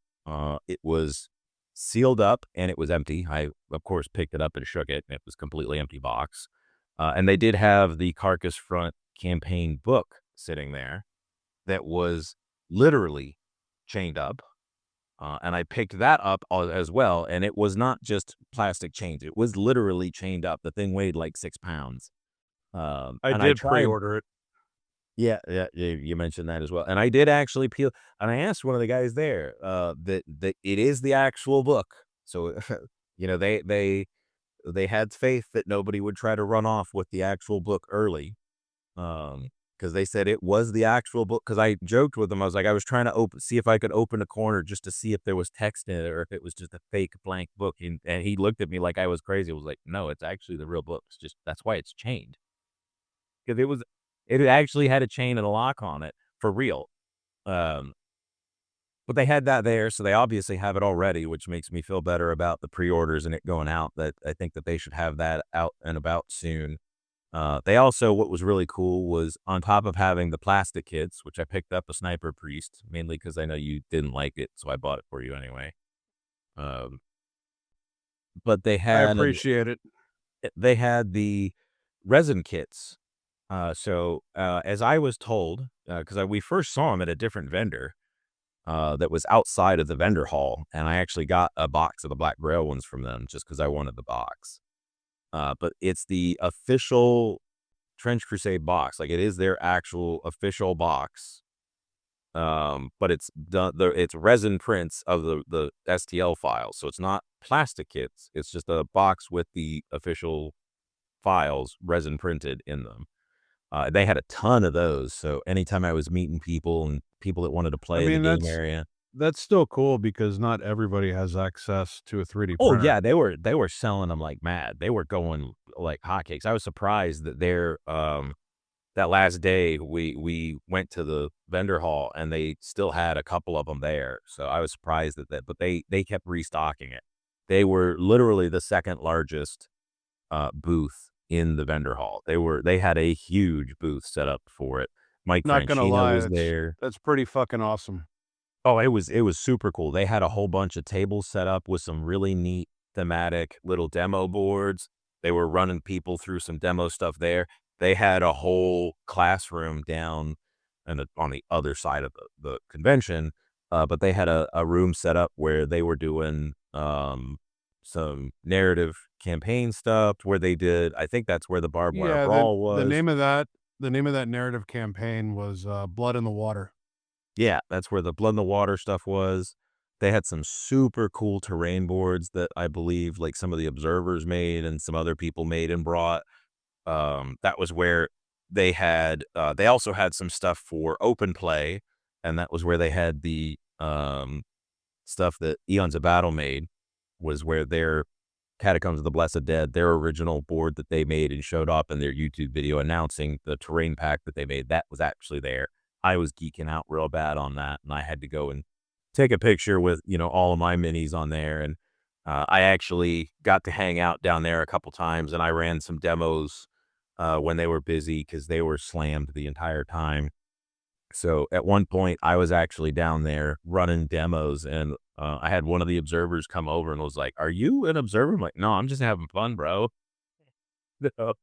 It was sealed up and it was empty. I, of course, picked it up and shook it, and it was completely empty box. And they did have the Carcass Front campaign book sitting there that was literally chained up. And I picked that up as well, and it was not just plastic chains. It was literally chained up. The thing weighed like 6 pounds. I and did tried- pre-order it. Yeah, you mentioned that as well. And I did actually peel, and I asked one of the guys there that it is the actual book. So, they had faith that nobody would try to run off with the actual book early. Because they said it was the actual book. Because I joked with them, I was like, I was trying to see if I could open a corner just to see if there was text in it or if it was just a fake blank book. And he looked at me like I was crazy. I was like, no, it's actually the real book. It's just that's why it's chained. Because it actually had a chain and a lock on it for real. But they had that there, so they obviously have it already, which makes me feel better about the pre-orders and it going out. That I think that they should have that out and about soon. They also, what was really cool was on top of having the plastic kits, which I picked up a Sniper Priest, mainly because I know you didn't like it, so I bought it for you anyway. But they I had appreciate it. they had the resin kits. As I was told, because we first saw them at a different vendor that was outside of the vendor hall, and I actually got a box of the Black Grail ones from them just because I wanted the box. But it's the official Trench Crusade box. Like, it is their actual official box. But it's it's resin prints of the STL files. So it's not plastic kits. It's just a box with the official files resin printed in them. They had a ton of those. So anytime I was meeting people and people that wanted to play in the game area. That's still cool because not everybody has access to a 3D Oh printer. yeah, they were selling them like mad. They were going like hotcakes. I was surprised that that last day we went to the vendor hall and they still had a couple of them there. So I was surprised at that, but they kept restocking it. They were literally the second largest booth in the vendor hall. They had a huge booth set up for it. Mike Not gonna Franchino lie, was there. that's pretty fucking awesome. Oh, it was super cool. They had a whole bunch of tables set up with some really neat thematic little demo boards. They were running people through some demo stuff there. They had a whole classroom down on the other side of the convention, but they had a room set up where they were doing some narrative campaign stuff where they did. I think that's where the barbed wire Yeah, brawl the was. name of that narrative campaign was Blood in the Water. Yeah, that's where the Blood in the Water stuff was. They had some super cool terrain boards that I believe like some of the observers made and some other people made and brought. That was where they also had some stuff for open play, and that was where they had the stuff that Eons of Battle made, was where their Catacombs of the Blessed Dead, their original board that they made and showed up in their YouTube video announcing the terrain pack that they made, that was actually there. I was geeking out real bad on that, and I had to go and take a picture with, all of my minis on there. And I actually got to hang out down there a couple times, and I ran some demos when they were busy because they were slammed the entire time. So at one point, I was actually down there running demos, and I had one of the observers come over and was like, "Are you an observer?" I'm like, "No, I'm just having fun, bro." So,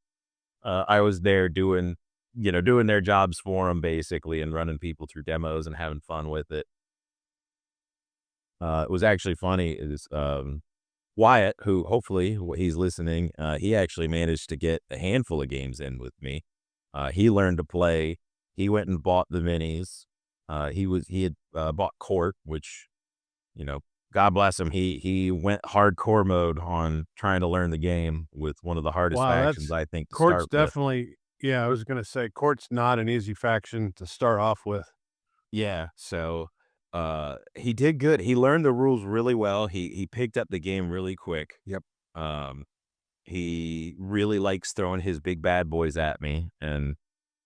I was there doing their jobs for them basically, and running people through demos and having fun with it. It was actually funny is Wyatt, who hopefully he's listening, he actually managed to get a handful of games in with me. He learned to play. He went and bought the minis. He had bought Court, which, God bless him. He went hardcore mode on trying to learn the game with one of the hardest Wow, factions that's I think to Court's start with. definitely yeah, I was gonna say Court's not an easy faction to start off with. Yeah, so he did good. He learned the rules really well. He picked up the game really quick. Yep. Um, he really likes throwing his big bad boys at me, and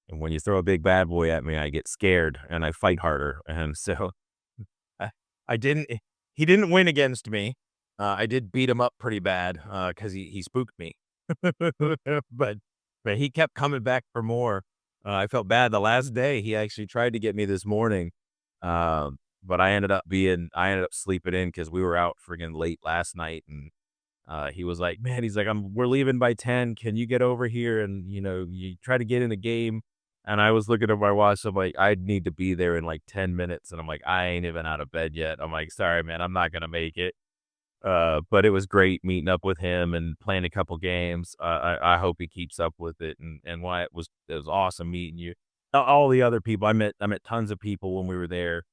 when you throw a big bad boy at me, I get scared and I fight harder. And so I, I didn't. He didn't win against me. I did beat him up pretty bad because he spooked me, but but he kept coming back for more. I felt bad the last day. He actually tried to get me this morning, but I ended up sleeping in because we were out friggin' late last night, and he was like, "Man," he's like, we're leaving by 10. Can you get over here and, you try to get in the game?" And I was looking at my watch. I'm like, "I need to be there in like 10 minutes." And I'm like, "I ain't even out of bed yet." I'm like, "Sorry, man, I'm not going to make it." But it was great meeting up with him and playing a couple games. I hope he keeps up with it. And why it was awesome meeting you. All the other people I met tons of people when we were there.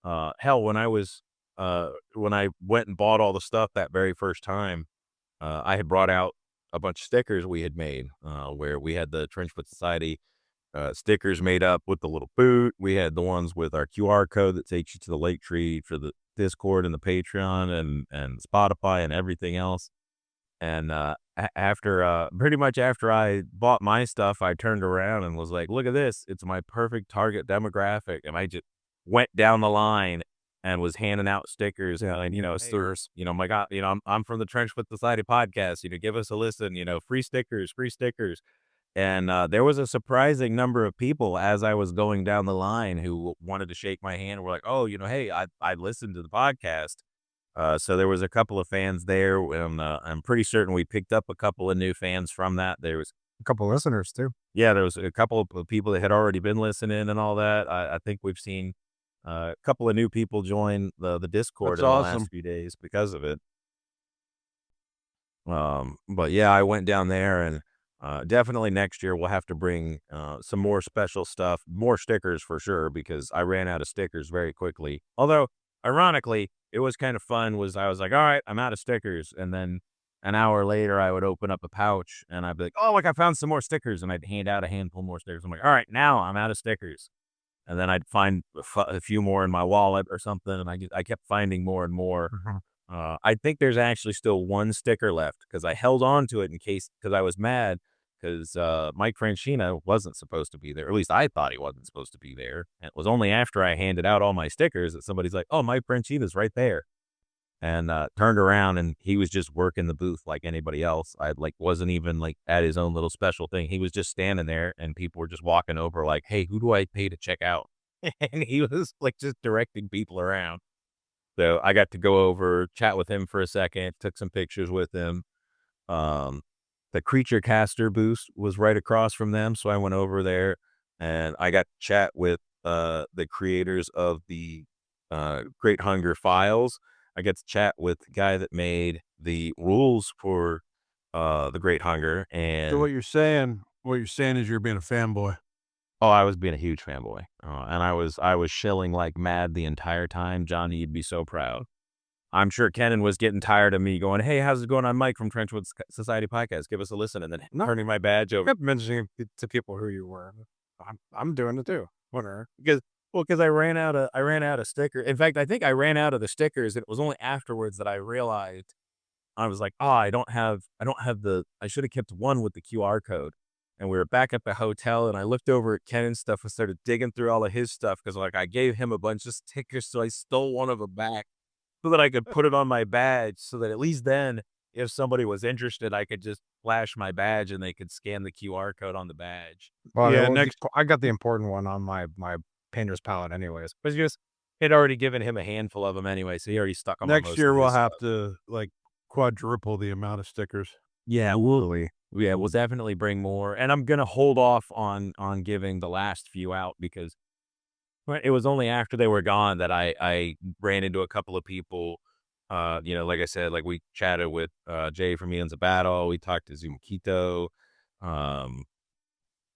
Hell, when I went and bought all the stuff that very first time, I had brought out a bunch of stickers we had made, where we had the TrenchFoot Society stickers made up with the little boot. We had the ones with our QR code that takes you to the lake tree for the Discord and the Patreon and Spotify and everything else. And pretty much after I bought my stuff, I turned around and was like, "Look at this! It's my perfect target demographic." And I just went down the line and was handing out stickers. Yeah. And Hey, stickers. My God, I'm from the Trenchfoot Society podcast. Give us a listen. Free stickers, free stickers. And there was a surprising number of people as I was going down the line who wanted to shake my hand and were like, "Oh, hey, I listened to the podcast." So there was a couple of fans there, and I'm pretty certain we picked up a couple of new fans from that. There was, a couple listeners too. yeah, there was a couple of people that had already been listening and all that. I think we've seen a couple of new people join the Discord That's in the last awesome. few days because of it. But yeah, I went down there, and definitely next year we'll have to bring some more special stuff, more stickers for sure, because I ran out of stickers very quickly. Although, ironically, it was kind of fun. I was like, "All right, I'm out of stickers," and then an hour later, I would open up a pouch and I'd be like, "Oh, look, I found some more stickers," and I'd hand out a handful more stickers. I'm like, "All right, now I'm out of stickers." And then I'd find a few more in my wallet or something, and I kept finding more and more. Mhm. I think there's actually still one sticker left because I held on to it in case, because I was mad because Mike Franchino wasn't supposed to be there. Or at least I thought he wasn't supposed to be there. And it was only after I handed out all my stickers that somebody's like, "Oh, Mike Franchino's right there." and turned around and he was just working the booth like anybody else. I like wasn't even like at his own little special thing. He was just standing there and people were just walking over like, "Hey, who do I pay to check out?" And he was like just directing people around. So I got to go over, chat with him for a second, took some pictures with him. Um, the Creature Caster booth was right across from them, so I went over there and I got to chat with the creators of the Great Hunger files. I get to chat with the guy that made the rules for the Great Hunger, So and what you're saying is you're being a fanboy. oh, I was being a huge fanboy, and I was shilling like mad the entire time. Johnny, you'd be so proud. I'm sure Kennon was getting tired of me going, "Hey, how's it going? I'm Mike from TrenchFoot Society Podcast. Give us a listen," and then turning my badge I over kept mentioning to people who you were. I'm doing it too. Whatever. because I ran out of sticker. In fact, I think I ran out of the stickers. And it was only afterwards that I realized I was like, "Oh, I don't have the I should have kept one with the QR code." And we were back at the hotel, and I looked over at Kennon's stuff and started digging through all of his stuff because like I gave him a bunch of stickers, so I stole one of them back so that I could put it on my badge, so that at least then, if somebody was interested, I could just flash my badge and they could scan the QR code on the badge. Well, Yeah, well, next I got the important one on my painter's palette, anyways. But just had already given him a handful of them anyway, so he already stuck them on next most year of we'll his have stuff. to like quadruple the amount of stickers. Yeah, we'll definitely bring more, and I'm gonna hold off on giving the last few out because it was only after they were gone that I ran into a couple of people. Like I said, like we chatted with Jay from Eons of Battle. We talked to Zumakito, um,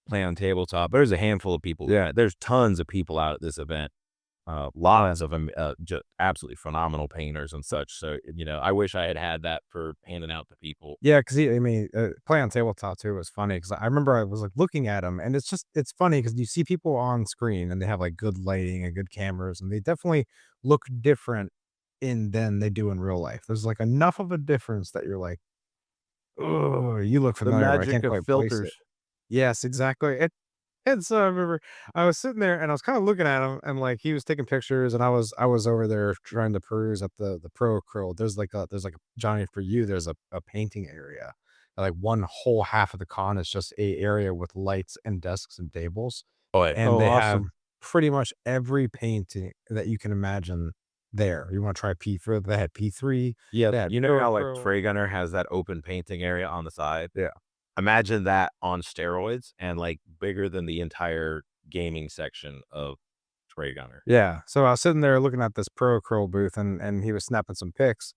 play on tabletop. There's a handful of people. Yeah, there's tons of people out at this event. Lots of them, just absolutely phenomenal painters and such. So, I wish I had that for handing out to people. Yeah, because I mean, play on tabletop too was funny because I remember I was like looking at them, and it's funny because you see people on screen and they have like good lighting and good cameras, and they definitely look different than they do in real life. There's like enough of a difference that you're like, oh, you look The familiar, but I magic can't of quite place filters. it. Yes, exactly. And so I remember I was sitting there and I was kind of looking at him and like he was taking pictures and I was over there trying to peruse at the pro acryl. There's like a Johnny for you, there's a painting area. Like one whole half of the con is just a area with lights and desks and tables. Oh, yeah. And Oh, they have awesome. pretty much every painting that you can imagine there. You want to try P3? They had P3. Yeah, They had you know pro how like acryl. Spray Gunner has that open painting area on the side? Yeah. Imagine that on steroids and like bigger than the entire gaming section of Spray Gunner. Yeah. So I was sitting there looking at this pro acryl booth and he was snapping some pics.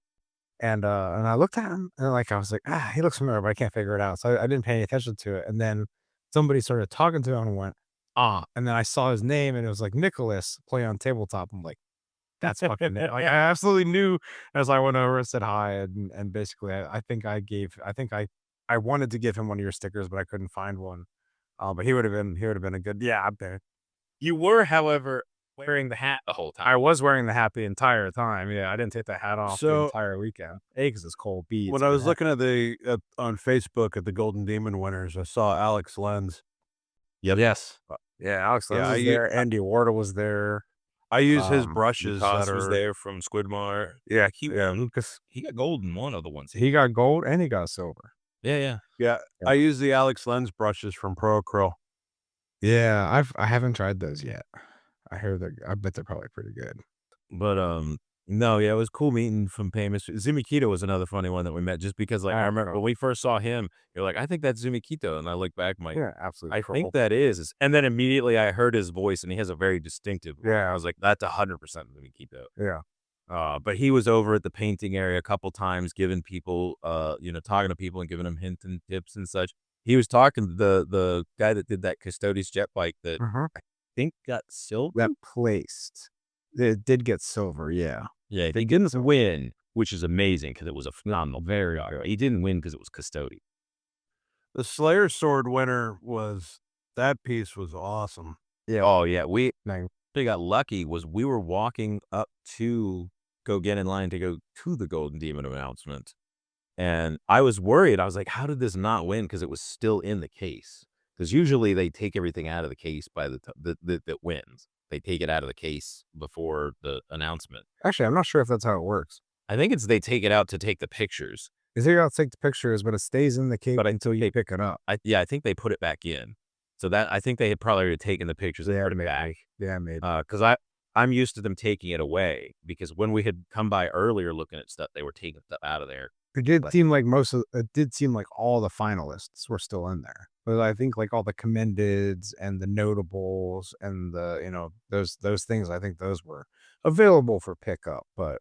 And I looked at him and like I was like, he looks familiar, but I can't figure it out. So I didn't pay any attention to it. And then somebody started talking to him and went, and then I saw his name and it was like Nicholas play on tabletop. I'm like, that's fucking it. Like I absolutely knew as I went over and said hi. And basically I wanted to give him one of your stickers, but I couldn't find one. But he would have been a good, yeah, up there. You were, however, wearing the hat the whole time. I was wearing the hat the entire time. Yeah, I didn't take the hat off the So entire weekend. A, because it's cold. B, it's when a I good was hat. looking at on Facebook at the Golden Demon winners, I saw Alex Lenz. Yep. Yes. Yeah, Alex Yeah, Lenz was there. Andy Warda was there. I use his Um, brushes Lucas that was are there from Squidmar. Yeah, Yeah, Lucas. he got gold in one of the ones. He got gold and he got silver. Yeah. yeah. Yeah. I use the Alex Lenz brushes from Pro Acryl. Yeah, I haven't tried those yet. I bet they're probably pretty good. But no, yeah, it was cool meeting from famous. Zumikito was another funny one that we met just because like I remember when we first saw him, you're like, I think that's Zumikito. And I look back, I'm like, Yeah, absolutely. I think that is. And then immediately I heard his voice and he has a very distinctive voice. Yeah. I was like, that's 100% Zumikito. Yeah. But he was over at the painting area a couple times, giving people, talking to people and giving them hints and tips and such. He was talking to the guy that did that Custodes jet bike that I think got silver. That placed. It did get silver, yeah. Yeah, he didn't win, which is amazing because it was a phenomenal. He didn't win because it was Custodes. The Slayer Sword winner that piece was awesome. Yeah. Oh yeah, we Nice. got lucky. We were walking up to go get in line to go to the Golden Demon announcement, and I was worried. I was like, how did this not win? Because it was still in the case. Because usually they take everything out of the case by that wins. They take it out of the case before the announcement. Actually, I'm not sure if that's how it works. I think it's they take it out to take the pictures. They take it out to take the pictures, but it stays in the case But until you pick it up. I think they put it back in. So that I think they had probably already taken the pictures. They put it back. Yeah, maybe. Because I'm used to them taking it away because when we had come by earlier looking at stuff, they were taking stuff out of there. It did seem like all the finalists were still in there. But I think like all the commendeds and the notables and the, you know, those things, I think those were available for pickup, but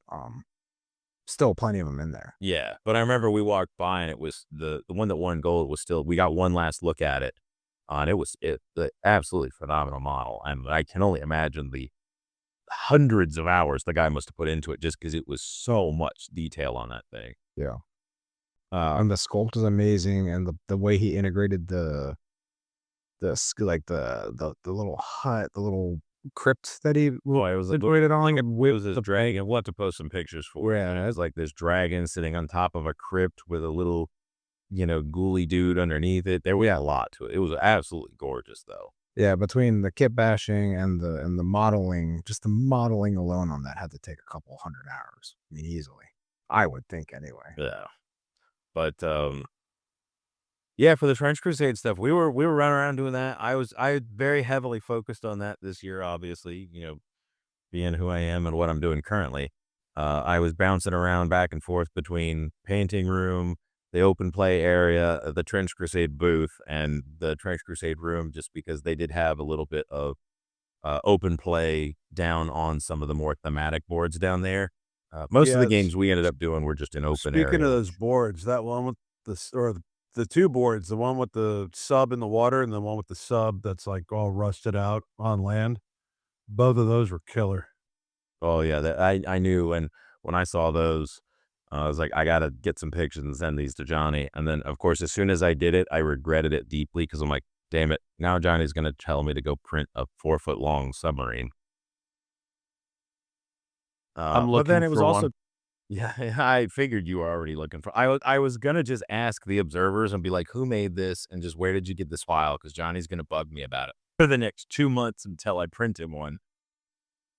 still plenty of them in there. Yeah, but I remember we walked by and it was the one that won gold was still. We got one last look at it, and it was the absolutely phenomenal model. And I can only imagine the hundreds of hours the guy must have put into it just because it was so much detail on that thing. Yeah. And the sculpt is amazing, and the way he integrated the little hut, the little crypt that he It was situated on. it was this dragon. We'll have to post some pictures for it. And it was like this dragon sitting on top of a crypt with a little, ghouly dude underneath it. We had a lot to it. It was absolutely gorgeous, though. Yeah, between the kit bashing and the modeling, just the modeling alone on that had to take a couple 100 hours. I mean, easily. I would think anyway. Yeah. But yeah, for the Trench Crusade stuff, we were running around doing that. I very heavily focused on that this year, obviously, being who I am and what I'm doing currently. I was bouncing around back and forth between painting room, the open play area, the Trench Crusade booth, and the Trench Crusade room, just because they did have a little bit of open play down on some of the more thematic boards down there. Most of the games we ended up doing were just in open area. Speaking of those boards, that one with the two boards, the one with the sub in the water and the one with the sub that's like all rusted out on land, both of those were killer. Oh yeah, that I knew, and when I saw those, I was like, I gotta get some pictures and send these to Johnny. And then, of course, as soon as I did it, I regretted it deeply because I'm like, damn it, now Johnny's gonna tell me to go print a 4-foot-long submarine. I'm But looking then it was for also, one. yeah, I figured you were already looking for. I was gonna just ask the observers and be like, who made this, and just where did you get this file? Because Johnny's gonna bug me about it for the next 2 months until I print him one.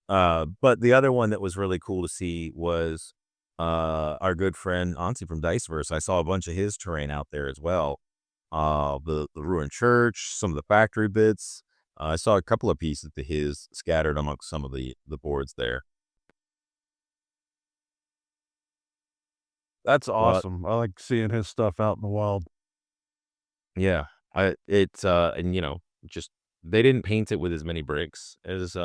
But the other one that was really cool to see was our good friend Ansi from Diceverse. I saw a bunch of his terrain out there as well. The ruined church, some of the factory bits. I saw a couple of pieces to his scattered amongst some of the boards there. That's awesome. I like seeing his stuff out in the wild. Yeah, and just they didn't paint it with as many bricks as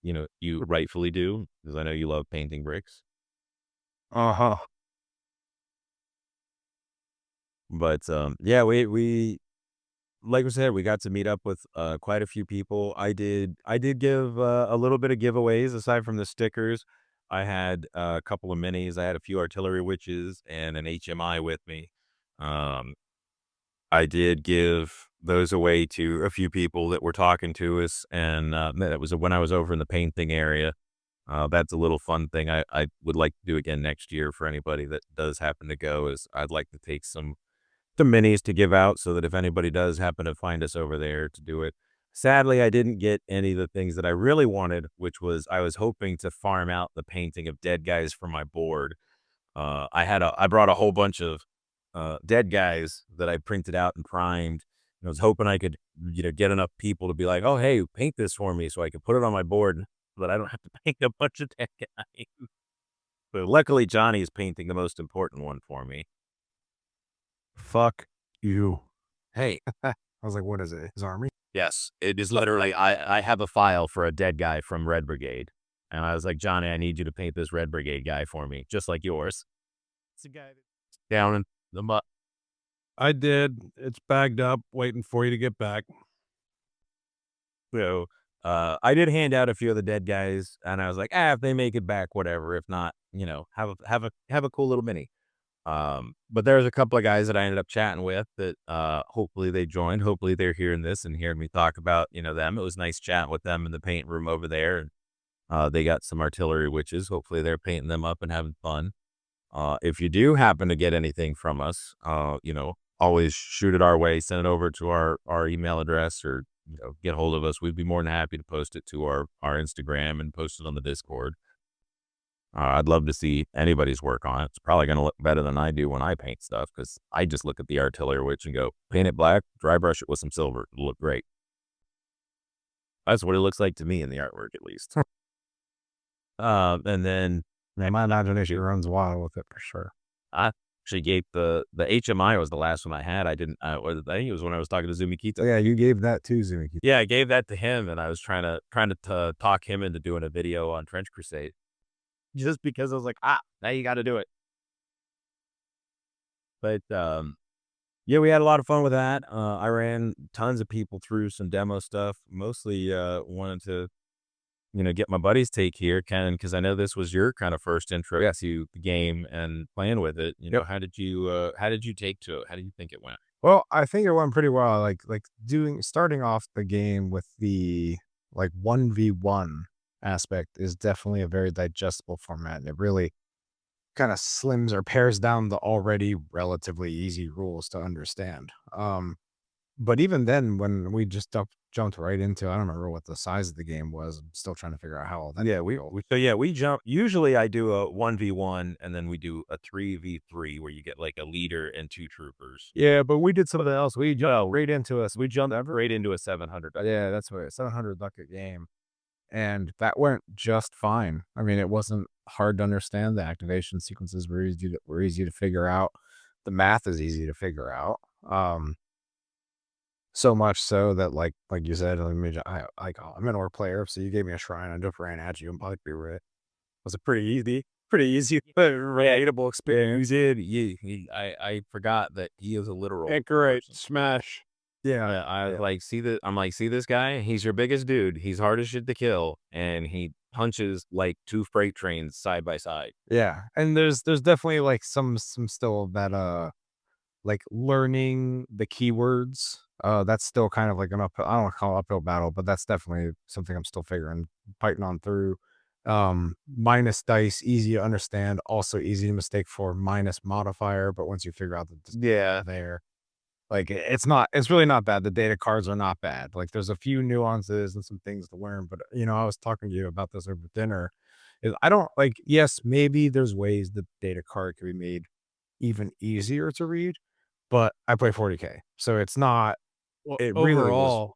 you rightfully do, because I know you love painting bricks. Uh-huh. But yeah, we like we said, we got to meet up with quite a few people. I did give a little bit of giveaways aside from the stickers. I had a couple of minis. I had a few artillery witches and an HMI with me. I did give those away to a few people that were talking to us, and that was when I was over in the painting area. That's a little fun thing I would like to do again next year for anybody that does happen to go. Is I'd like to take some minis to give out so that if anybody does happen to find us over there to do it. Sadly, I didn't get any of the things that I really wanted, which was I was hoping to farm out the painting of dead guys for my board. I brought a whole bunch of dead guys that I printed out and primed. And I was hoping I could, get enough people to be like, oh, hey, paint this for me so I could put it on my board so that I don't have to paint a bunch of dead guys. But luckily, Johnny is painting the most important one for me. Fuck you. Hey, I was like, what is it? His army? yes, it is literally, I have a file for a dead guy from Red Brigade. And I was like, Johnny, I need you to paint this Red Brigade guy for me, just like yours. It's a guy that's down in the mud. I did. It's bagged up, waiting for you to get back. So I did hand out a few of the dead guys, and I was like, if they make it back, whatever. If not, have a cool little mini. But there's a couple of guys that I ended up chatting with that hopefully they joined. Hopefully they're hearing this and hearing me talk about them. It was nice chatting with them in the paint room over there. And they got some artillery witches. Hopefully they're painting them up and having fun. If you do happen to get anything from us, always shoot it our way. Send it over to our email address, or get hold of us. We'd be more than happy to post it to our Instagram and post it on the Discord. I'd love to see anybody's work on it. It's probably going to look better than I do when I paint stuff because I just look at the artillery witch and go, paint it black, dry brush it with some silver. It'll look great. That's what it looks like to me in the artwork, at least. And then My imagination runs wild with it for sure. I actually gave the HMI was the last one I had. I didn't. I think it was when I was talking to Zumikita. So yeah, you gave that to Zumikita. Yeah, I gave that to him, and I was trying to talk him into doing a video on Trench Crusade, just because I was like, now you got to do it. But yeah, we had a lot of fun with that. I ran tons of people through some demo stuff. Mostly wanted to, get my buddy's take here, Kennon, because I know this was your kind of first intro to the game and playing with it. How did you take to it? How did you think it went? Well, I think it went pretty well. Like starting off the game with the 1v1 aspect is definitely a very digestible format. And it really kind of slims or pares down the already relatively easy rules to understand. But even then, when we just jumped right into, I don't remember what the size of the game was. I'm still trying to figure out how all that. We jump. Usually, I do a 1v1, and then we do a 3v3 where you get like a leader and 2 troopers. Yeah, but we did something else. We jumped right into us. We jumped right into a 700. Yeah, that's what 700 bucket game, and that went just fine. I mean, it wasn't hard to understand. The activation sequences were easy to figure out. The math is easy to figure out. So much so that like you said, I'm an orc player, so you gave me a shrine, I just ran at you and Bee Rea. Was a pretty easy, but relatable experience. You did. I forgot that he is a literal Anchorite person. smash. Yeah, I'm like, see this guy? He's your biggest dude. He's hard as shit to kill, and he punches like 2 freight trains side by side. Yeah, and there's definitely like some still that learning the keywords. That's still kind of like an uphill. I don't want to call it uphill battle, but that's definitely something I'm still fighting on through. Minus dice, easy to understand, also easy to mistake for minus modifier. But once you figure out that it's really not bad. The data cards are not bad. Like there's a few nuances and some things to learn, but I was talking to you about this over dinner. I don't yes, maybe there's ways the data card can be made even easier to read, but I play 40K, so it's not. Well, It really was.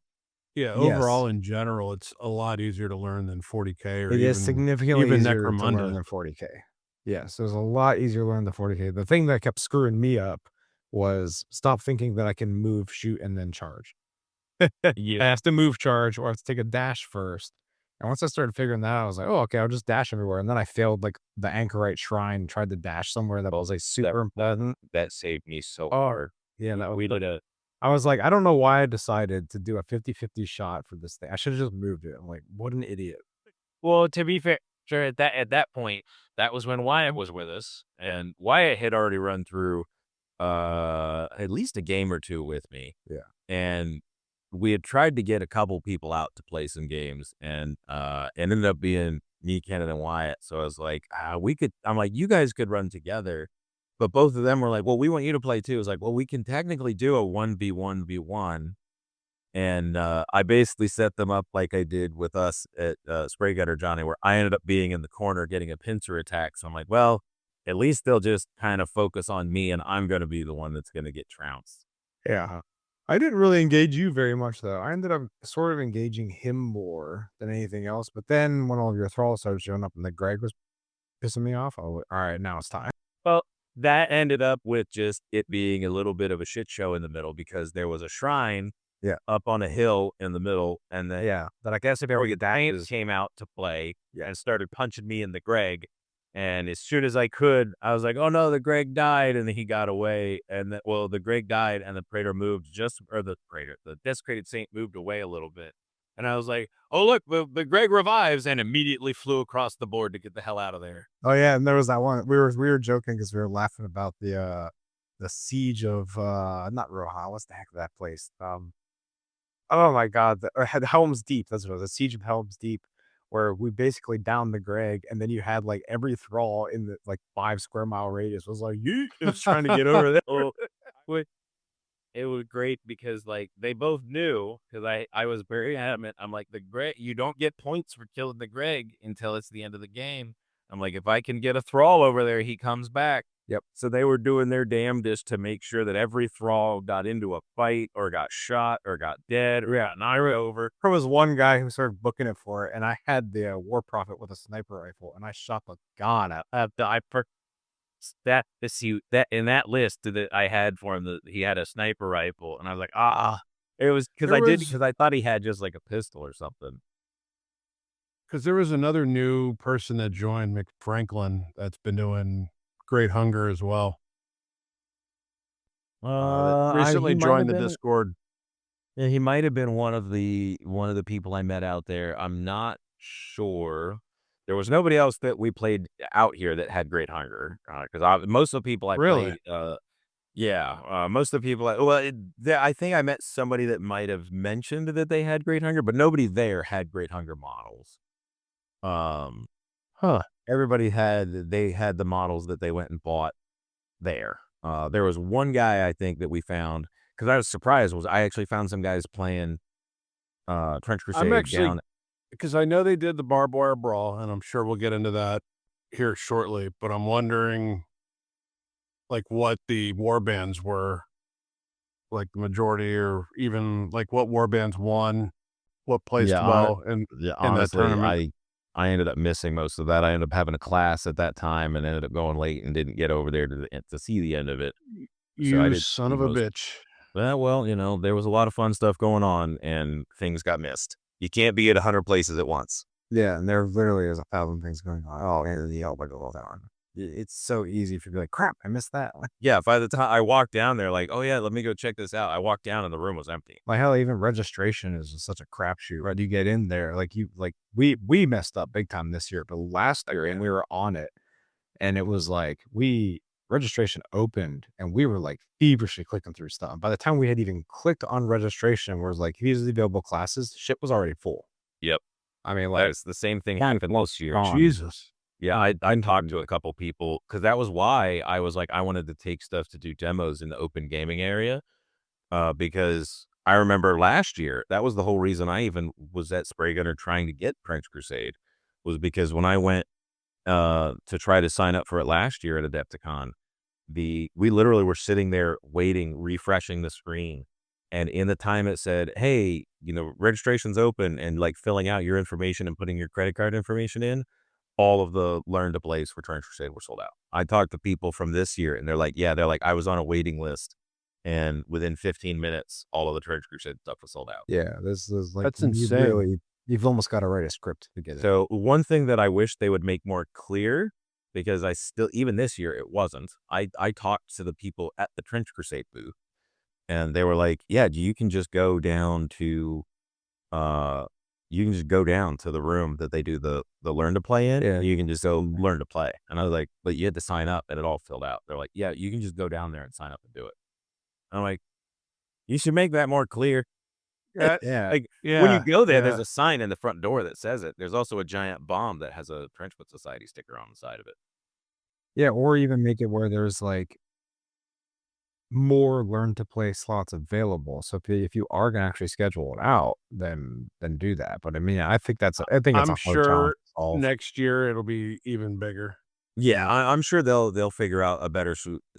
overall in general, it's a lot easier to learn than 40K or It is significantly even easier to learn Necromunda. than 40K. Yes, it was a lot easier to learn than 40K. The thing that kept screwing me up was stop thinking that I can move, shoot, and then charge. I have to move, charge, or I have to take a dash first. And once I started figuring that out, I was like, oh, okay, I'll just dash everywhere. And then I failed like the Anchorite Shrine, tried to dash somewhere that was like super important. That saved me so Oh, hard. yeah, that We did a I was like, I don't know why I decided to do a 50-50 shot for this thing. I should have just moved it. I'm like, what an idiot. Well, to be fair, sure, at that point, that was when Wyatt was with us, and Wyatt had already run through at least a game or 2 with me. Yeah. And we had tried to get a couple people out to play some games, and it ended up being me, Kennon, and Wyatt. So I was like, I'm like, you guys could run together. But both of them were like, well, we want you to play too. I was like, well, we can technically do a 1v1v1. And I basically set them up like I did with us at Spray Gutter Johnny, where I ended up being in the corner getting a pincer attack. So I'm like, well, at least they'll just kind of focus on me, and I'm going to be the one that's going to get trounced. Yeah. I didn't really engage you very much, though. I ended up sort of engaging him more than anything else. But then when all of your thralls started showing up and the Greg was pissing me off, I was like, all right, now it's time. Well, that ended up with just it being a little bit of a shit show in the middle because there was a shrine up on a hill in the middle. And then, that I guess if ever Giants came out to play and started punching me in the Greg. And as soon as I could, I was like, oh no, the Greg died. And then he got away. And the Greg died and the Praetor moved the Desecrated Saint moved away a little bit. And I was like, oh, look, the Greg revives, and immediately flew across the board to get the hell out of there. Oh, yeah. And there was that one. We were joking because we were laughing about the siege of, not Rohan. What's the heck of that place? Oh, my God. Helm's Deep. That's what it was. The siege of Helm's Deep, where we basically downed the Greg, and then you had like every thrall in the 5 square mile radius was like, yeet, just trying to get over there. Oh, it was great because they both knew, because I was very adamant. I'm like, the Greg, you don't get points for killing the Greg until it's the end of the game. I'm like, if I can get a thrall over there, he comes back. Yep. So they were doing their damnedest to make sure that every thrall got into a fight or got shot or got dead or got knocked over. There was one guy who started booking it for it, and I had the War Prophet with a sniper rifle, and I shot the gun at That in that list that I had for him, that he had a sniper rifle, and I was like, it was because I thought he had just like a pistol or something. Because there was another new person that joined, McFranklin, that's been doing Great Hunger as well. That recently joined the Discord. Yeah, he might have been one of the people I met out there. I'm not sure. There was nobody else that we played out here that had Great Hunger, because most of the people I Really? played, most of the people. I think I met somebody that might have mentioned that they had Great Hunger, but nobody there had Great Hunger models. Everybody had the models that they went and bought there. There was one guy I think that we found, because I was surprised, I actually found some guys playing Trench Crusade I'm actually, down. because I know they did the barbed wire brawl, and I'm sure we'll get into that here shortly, but I'm wondering, like, what the war bands were, like the majority, or even like what war bands won, what placed well in that Honestly, tournament. I ended up missing most of that. I ended up having a class at that time and ended up going late and didn't get over there to see the end of it. So I You did son see of a most. bitch. Well, there was a lot of fun stuff going on and things got missed. You can't be at 100 places at once. Yeah, and there literally is 1,000 things going on. Oh, and the like all that one. It's so easy to be like, crap, I missed that. Yeah, by the time I walked down there, like, oh yeah, let me go check this out. I walked down and the room was empty. Like hell, even registration is just such a crapshoot. Right, you get in there, we messed up big time this year, but last year, and we were on it, and it was like registration opened, and we were like feverishly clicking through stuff. By the time we had even clicked on registration, where it was like easily available classes, shit was already full. Yep. I mean, like That's the same thing happened last year. Jesus. Yeah, I talked to a couple people because that was why I was like, I wanted to take stuff to do demos in the open gaming area. Because I remember last year, that was the whole reason I even was at Spray Gunner trying to get Trench Crusade, was because when I went to try to sign up for it last year at Adepticon, we literally were sitting there waiting, refreshing the screen. And in the time it said, hey, registration's open, and like filling out your information and putting your credit card information in, all of the learn to plays for Trench Crusade were sold out. I talked to people from this year and they're like, I was on a waiting list, and within 15 minutes, all of the Trench Crusade stuff was sold out. yeah, this is like That's insane. You've almost got to write a script to get it. So one thing that I wish they would make more clear, because I still, even this year, it wasn't. I talked to the people at the Trench Crusade booth, and they were like, yeah, you can just go down to, the room that they do the learn to play in. Yeah. You can just go learn to play. And I was like, but you had to sign up, and it all filled out. They're like, yeah, you can just go down there and sign up and do it. I'm like, you should make that more clear. Yeah. Like, when you go there, there's a sign in the front door that says it. There's also a giant bomb that has a TrenchFoot Society sticker on the side of it. Yeah, or even make it where there's like more learn to play slots available. So if you are gonna actually schedule it out, then do that. But I mean, I think it's I'm a hard challenge sure to solve. next year it'll be even bigger. Yeah, I'm sure they'll figure out a better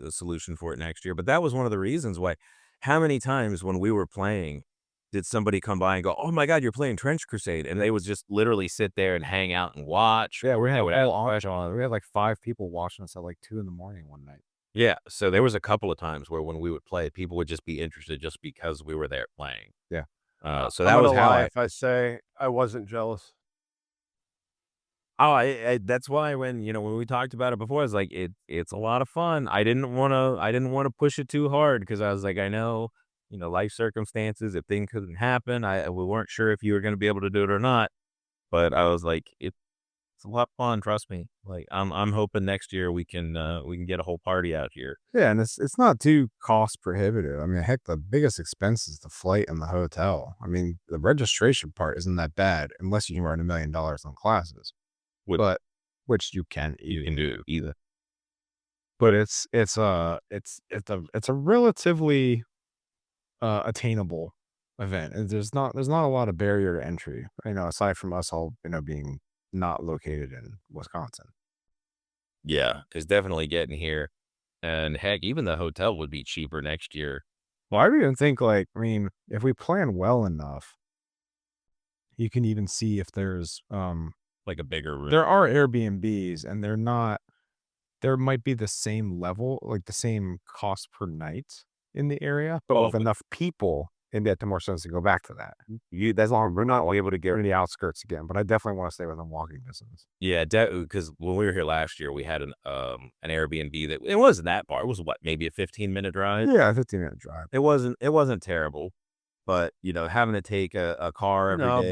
solution for it next year. But that was one of the reasons why. How many times when we were playing did somebody come by and go, "Oh my God, you're playing Trench Crusade," and they would just literally sit there and hang out and watch. Yeah, we had would ask we had like 5 people watching us at like 2 in the morning one night. Yeah, so there was a couple of times where when we would play, people would just be interested just because we were there playing. Yeah. So I'm that was gonna how lie if I say I wasn't jealous. that's why when we talked about it before, I was like, it's a lot of fun. I didn't wanna push it too hard because I was like, I know, life circumstances, if things couldn't happen, we weren't sure if you were gonna be able to do it or not. But I was like, it's a lot of fun, trust me. Like I'm hoping next year we can get a whole party out here. Yeah, and it's not too cost prohibitive. I mean, heck, the biggest expense is the flight and the hotel. I mean, the registration part isn't that bad unless you can earn $1 million on classes. But which you can do either. But it's a relatively attainable event. And there's not a lot of barrier to entry, aside from us all, being not located in Wisconsin. Yeah, it's definitely getting here. And heck, even the hotel would be cheaper next year. Well, I even think like, I mean, if we plan well enough, you can even see if there's Like a bigger room. there are Airbnbs and they're not there might be the same level, like the same cost per night in the area, but with enough people, it makes more sense to go back to that. As long as we're not able to get in the outskirts again, but I definitely want to stay within walking distance. Yeah, because when we were here last year, we had an Airbnb that it wasn't that far. It was what, maybe a 15-minute drive. Yeah, 15-minute drive. It wasn't terrible, but having to take a car every No, day.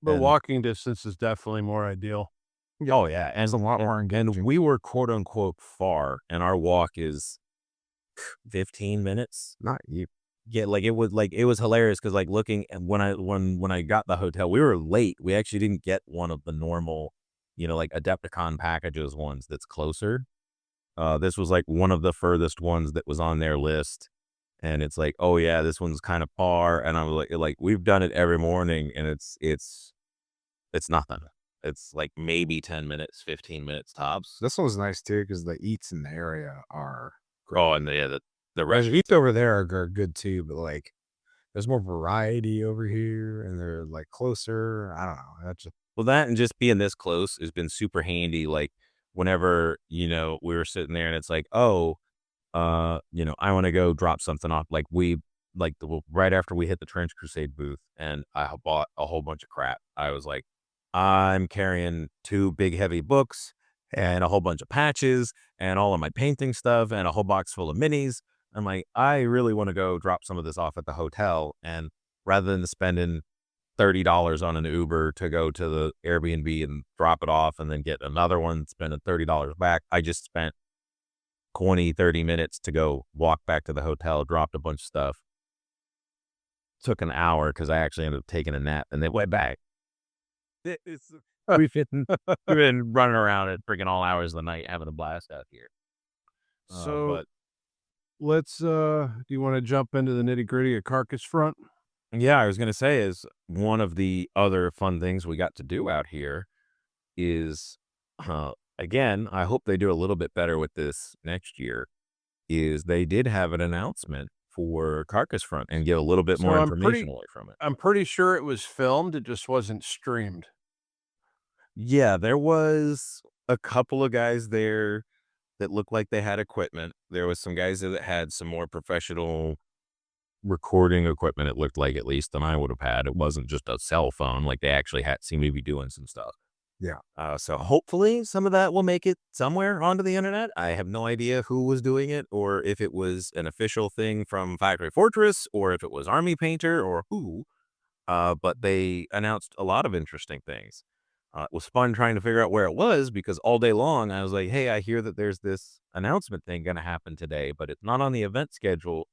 but and- walking distance is definitely more ideal. Oh yeah, It's a lot more engaging. and we were quote unquote far, and our walk is 15 minutes. Not you. Yeah, it was hilarious because looking at when I got the hotel, we were late. We actually didn't get one of the normal, Adepticon packages ones that's closer. This was one of the furthest ones that was on their list, and it's like, oh yeah, this one's kind of far, and I'm like we've done it every morning, and it's nothing. It's maybe 10 minutes, 15 minutes tops. This one's nice too because the eats in the area are Oh, and the the restaurants eats over there are good too, but there's more variety over here and they're closer. I don't know. That's just Well, that and just being this close has been super handy. Whenever, we were sitting there and it's like, oh, I want to go drop something off. Right after we hit the Trench Crusade booth and I bought a whole bunch of crap. I was like, I'm carrying 2 big heavy books and a whole bunch of patches and all of my painting stuff and a whole box full of minis. I'm like, I really want to go drop some of this off at the hotel. And rather than spending $30 on an Uber to go to the Airbnb and drop it off and then get another one, spending $30 back, I just spent 20-30 minutes to go walk back to the hotel, dropped a bunch of stuff. Took an hour because I actually ended up taking a nap and then went back. We've been running around at freaking all hours of the night having a blast out here. So let's do you want to jump into the nitty-gritty of Carcass Front? Yeah, I was going to say is one of the other fun things we got to do out here is, again, I hope they do a little bit better with this next year, is they did have an announcement for Carcass Front and get a little bit more information away from it. I'm pretty sure it was filmed. It just wasn't streamed. Yeah, there was a couple of guys there that looked like they had equipment. There was some guys there that had some more professional recording equipment, it looked like, at least, than I would have had. It wasn't just a cell phone. They actually seemed to be doing some stuff. Yeah. So hopefully some of that will make it somewhere onto the internet. I have no idea who was doing it or if it was an official thing from Factory Fortress or if it was Army Painter or who. But they announced a lot of interesting things. It was fun trying to figure out where it was because all day long I was like, hey, I hear that there's this announcement thing going to happen today, but it's not on the event schedule.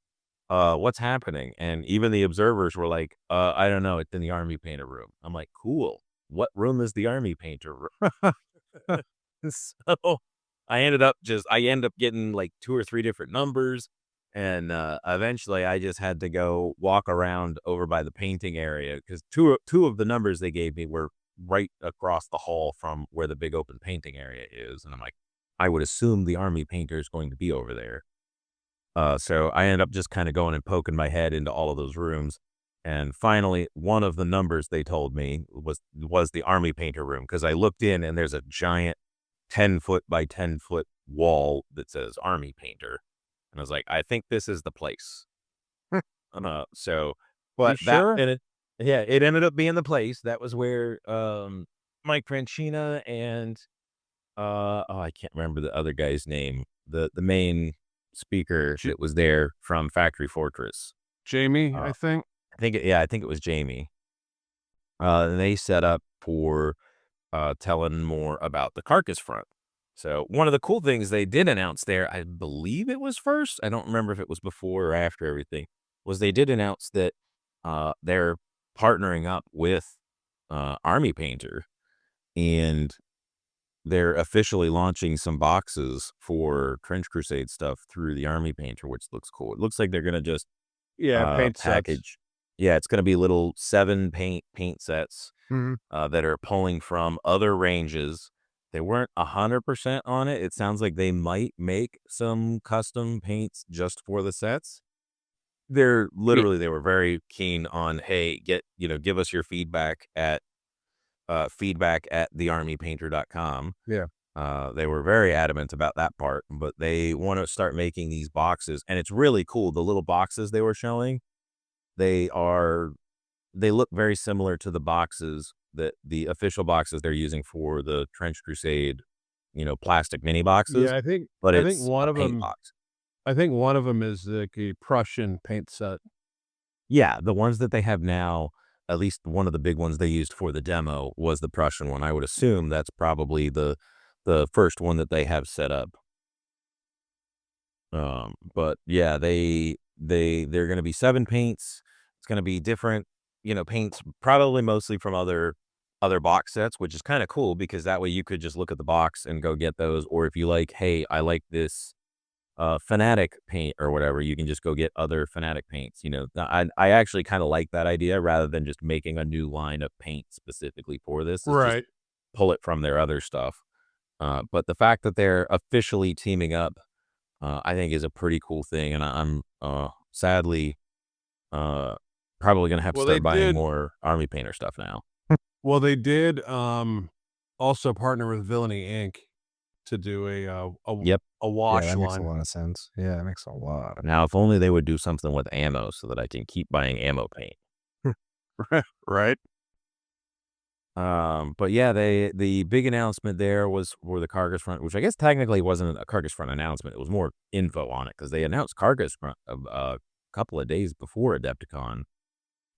What's happening? And even the observers were like, I don't know. It's in the Army Painter room. I'm like, cool. What room is the Army Painter room? So I ended up getting 2 or 3 different numbers. And eventually I just had to go walk around over by the painting area because two of the numbers they gave me were right across the hall from where the big open painting area is. And I'm like, I would assume the Army Painter is going to be over there. So I ended up just kind of going and poking my head into all of those rooms. And finally, one of the numbers they told me was the Army Painter room because I looked in and there's a giant 10-foot by 10-foot wall that says Army Painter. And I was like, I think this is the place. But sure? it ended up being the place. That was where Mike Franchina and I can't remember the other guy's name. The main speaker that was there from Factory Fortress. Jamie, I think. I think it was Jamie. And they set up for telling more about the Carcass Front. So one of the cool things they did announce there, I believe it was first, I don't remember if it was before or after everything, was they did announce that they're partnering up with Army Painter, and they're officially launching some boxes for Trench Crusade stuff through the Army Painter, which looks cool. It looks like they're going to just paint package. Sets. Yeah, it's going to be little 7 paint sets Mhm. that are pulling from other ranges They weren't 100% on it. It sounds like they might make some custom paints just for the sets. They're literally, they were very keen on, hey, give us your feedback at thearmypainter.com. Yeah. They were very adamant about that part, but they want to start making these boxes, and it's really cool. The little boxes they were showing, they look very similar to the boxes that the official boxes they're using for the Trench Crusade, plastic mini boxes, Yeah, but I think it's one a of paint them box. I think one of them is like a Prussian paint set. Yeah, the ones that they have now, at least one of the big ones they used for the demo was the Prussian one. I would assume that's probably the first one that they have set up. But yeah, they're going to be 7 paints. It's going to be different, paints, probably mostly from other box sets, which is kind of cool because that way you could just look at the box and go get those. Or if you like, hey, I like this Fanatic paint or whatever, you can just go get other Fanatic paints. I actually kind of like that idea rather than just making a new line of paint specifically for this. It's just pull it from their other stuff. But the fact that they're officially teaming up, I think is a pretty cool thing, and I'm sadly probably gonna have to Well, they start buying did more Army Painter stuff now. well, they did, also partner with Villainy Inc. to do Yep. a Yeah, wash that makes a line. lot of sense. Yeah, that makes a lot. Now, if only they would do something with ammo so that I can keep buying ammo paint. Right? But yeah, the big announcement there was for the Carcass Front, which I guess technically wasn't a Carcass Front announcement. It was more info on it because they announced Carcass Front a couple of days before Adepticon.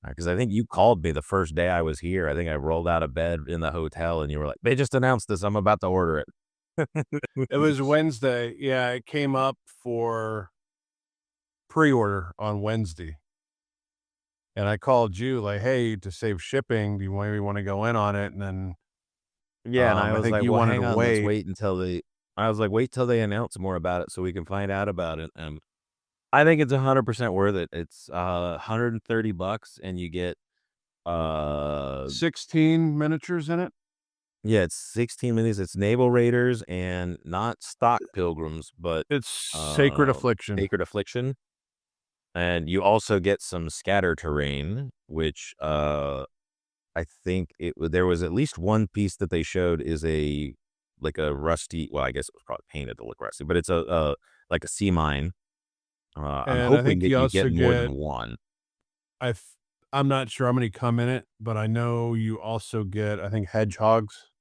Because I think you called me the first day I was here. I think I rolled out of bed in the hotel, and you were like, "They just announced this. I'm about to order it." It was Wednesday. Yeah, it came up for pre-order on Wednesday. And I called you like, "Hey, to save shipping, do you maybe wanna go in on it?" And then, Yeah, and I I was think like, you "Well, wanted hang to on, let's wait. wait until they." I was like, "Wait till they announce more about it so we can find out about it." And I think it's 100% worth it. It's $130 and you get 16 miniatures in it? yeah, it's 16 minis. It's Naval Raiders and not stock pilgrims, but It's Sacred Affliction. Sacred Affliction. And you also get some scatter terrain, which I think there was at least one piece that they showed is like a rusty, well, I guess it was probably painted to look rusty, but it's like a sea mine. I'm And I hoping think that you you get also more get than one. I f I'm not sure how many come in it, but I know you also get, I think, hedgehogs.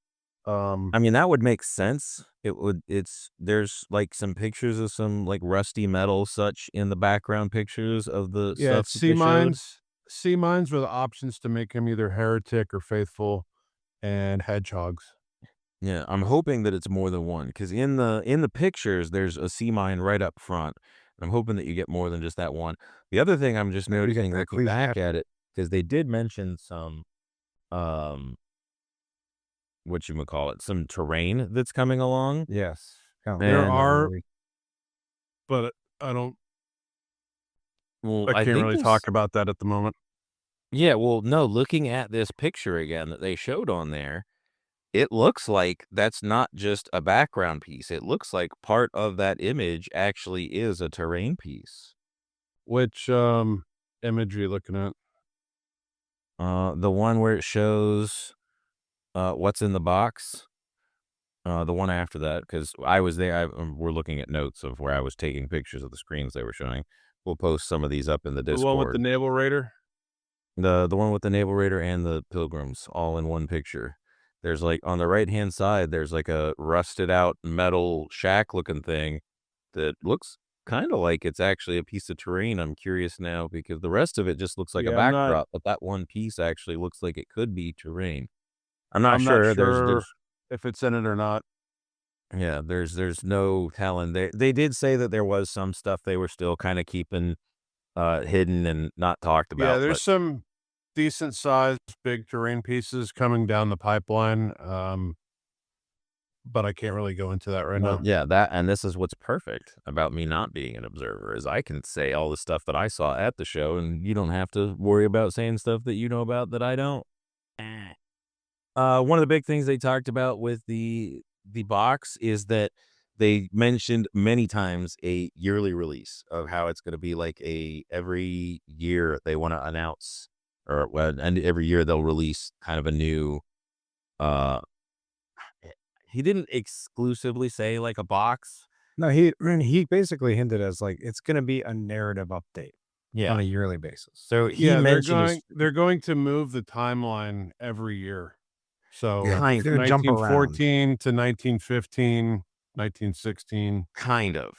I mean, that would make sense. There's like some pictures of some like rusty metal such in the background pictures of the Yeah, stuff it's that they showed. sea mines with options to make them either heretic or faithful, and hedgehogs. Yeah, I'm hoping that it's more than one because in the pictures there's a sea mine right up front. And I'm hoping that you get more than just that one. The other thing I'm just You get noticing looking exactly back that. at it because they did mention some um some terrain that's coming along. Yes. Kinda like There And are, library. but I don't well, I I can't think really this talk about that at the moment. yeah, well, no, looking at this picture again that they showed on there, it looks like that's not just a background piece. It looks like part of that image actually is a terrain piece. Which, image are you looking at? The one where it shows what's in the box. The one after that, because I was there. We're looking at notes of where I was taking pictures of the screens they were showing. We'll post some of these up in the The one with the Discord. Naval Raider? The one with the Naval Raider and the Pilgrims all in one picture. There's like on the right hand side, there's like a rusted out metal shack looking thing that looks kind of like it's actually a piece of terrain. I'm curious now because the rest of it just looks like a Yeah, I'm not backdrop, but that one piece actually looks like it could be terrain. I'm not I'm not sure. sure There's if it's in it or not. yeah, there's no telling. They did say that there was some stuff they were still kind of keeping hidden and not talked Yeah, about, there's but some decent sized big terrain pieces coming down the pipeline, but I can't really go into that right well, now. yeah, that and this is what's perfect about me not being an observer is I can say all the stuff that I saw at the show, and you don't have to worry about saying stuff that you know about that I don't. One of the big things they talked about with the box is that they mentioned many times a yearly release of how it's going to be like every year they want to announce, and every year they'll release kind of a new, uh, he didn't exclusively say like a box. No, he basically hinted as like it's gonna be a narrative update on Yeah. a yearly basis. So he Yeah, mentioned they're going to move the timeline every year. So Yeah, kind, they're gonna jump around. 1914 to 1915, 1916. kind of.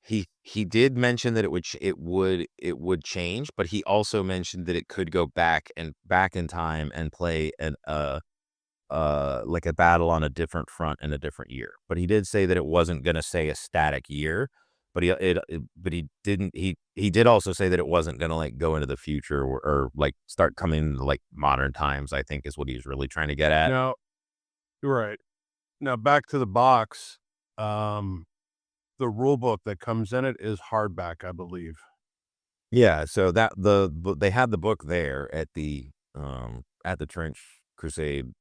He did mention that it would change, but he also mentioned that it could go back in time and play like a battle on a different front in a different year. But he did say that it wasn't going to say a static year, but but he didn't he did also say that it wasn't going to like go into the future or like start coming into like modern times, I think is what he's really trying to get at. Now, right. Now back to the box. The rule book that comes in it is hardback, I believe. Yeah, so that they had the book there at the Trench Crusade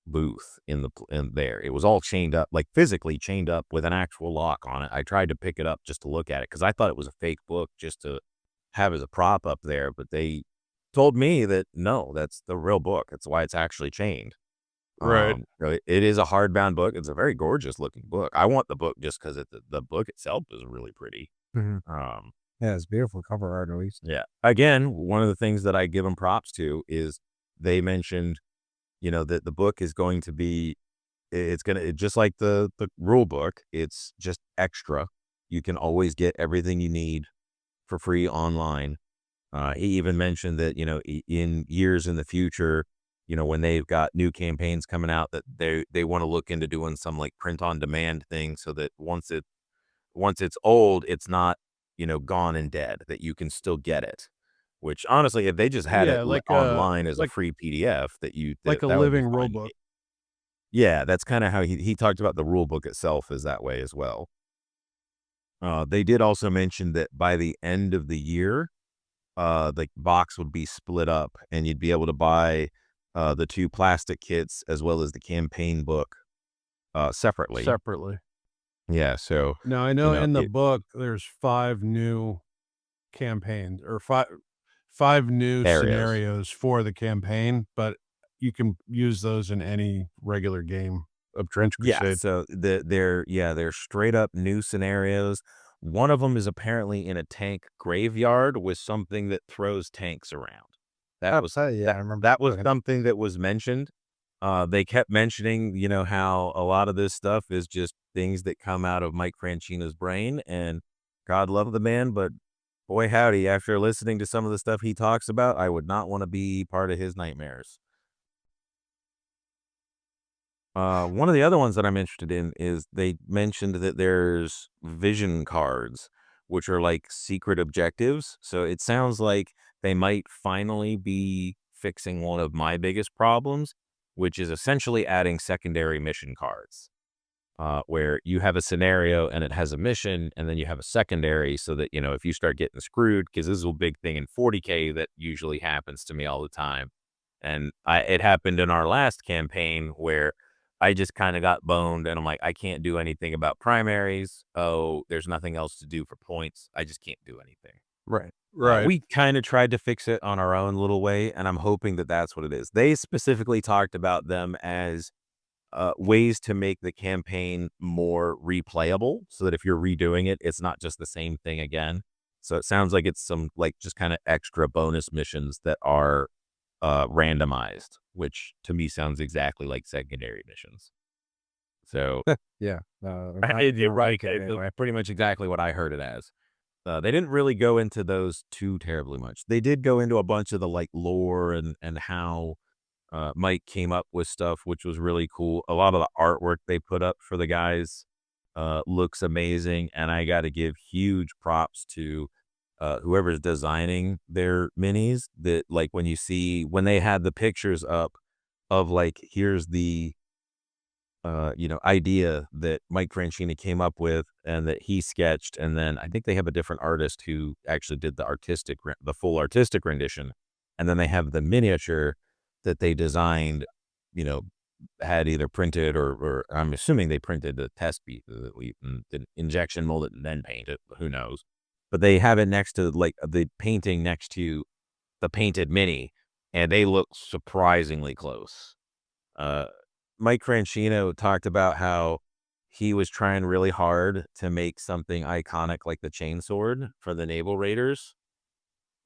booth in there. It was all chained up, like physically chained up with an actual lock on it. I tried to pick it up just to look at it because I thought it was a fake book just to have as a prop up there, but they told me that no, that's the real book. That's why it's actually chained. Right. So it is a hardbound book. It's a very gorgeous looking book. I want the book just because the book itself is really pretty. Mhm. Um, Yeah, it's beautiful cover art at least. yeah. Again, one of the things that I give them props to is they mentioned, that the book is going to be, just like the rule book, it's just extra. You can always get everything you need for free online. He even mentioned that, in years in the future, when they've got new campaigns coming out, that they want to look into doing some like print on demand thing so that once it's old, it's not, gone and dead, that you can still get it. Which honestly, if they just had it Yeah, online as a free PDF, like a that would be living rule fine. book. Yeah, that's kind of how he talked about the rule book itself is that way as well. They did also mention that by the end of the year, the box would be split up, and you'd be able to buy the two plastic kits as well as the campaign book separately. Separately. Yeah, so Now I know in the it book there's 5 new campaigns or five new areas. scenarios for the campaign, but you can use those in any regular game of Trench Yeah, Crusade. so they're straight up new scenarios. One of them is apparently in a tank graveyard with something that throws tanks around. That was Yeah, I remember. that was something that was mentioned. They kept mentioning, how a lot of this stuff is just things that come out of Mike Francina's brain, and God love the man, but boy howdy, after listening to some of the stuff he talks about, I would not want to be part of his nightmares. One of the other ones that I'm interested in is they mentioned that there's vision cards, which are like secret objectives. So it sounds like they might finally be fixing one of my biggest problems, which is essentially adding secondary mission cards, where you have a scenario and it has a mission, and then you have a secondary so that, if you start getting screwed, because this is a big thing in 40K that usually happens to me all the time. And it happened in our last campaign where I just kind of got boned and I'm like, I can't do anything about primaries. Oh, there's nothing else to do for points. I just can't do anything. Right. Right. We kind of tried to fix it on our own little way, and I'm hoping that that's what it is. They specifically talked about them as ways to make the campaign more replayable so that if you're redoing it, it's not just the same thing again. So it sounds like it's some like just kind of extra bonus missions that are randomized, which to me sounds exactly like secondary missions. So Yeah. you're right. Anyway. Pretty much exactly what I heard it as. They didn't really go into those too terribly much. They did go into a bunch of the like lore and how Mike came up with stuff, which was really cool. A lot of the artwork they put up for the guys looks amazing, and I got to give huge props to whoever's designing their minis. That like when they had the pictures up of like here's the idea that Mike Francina came up with and that he sketched, and then I think they have a different artist who actually did the full artistic rendition, and then they have the miniature that they designed, you know, had either printed or I'm assuming they printed the test piece, the injection mold it and then paint it. Who knows? But they have it next to like the painting next to the painted mini, and they look surprisingly close. Mike Franchino talked about how he was trying really hard to make something iconic like the chainsword for the Naval Raiders.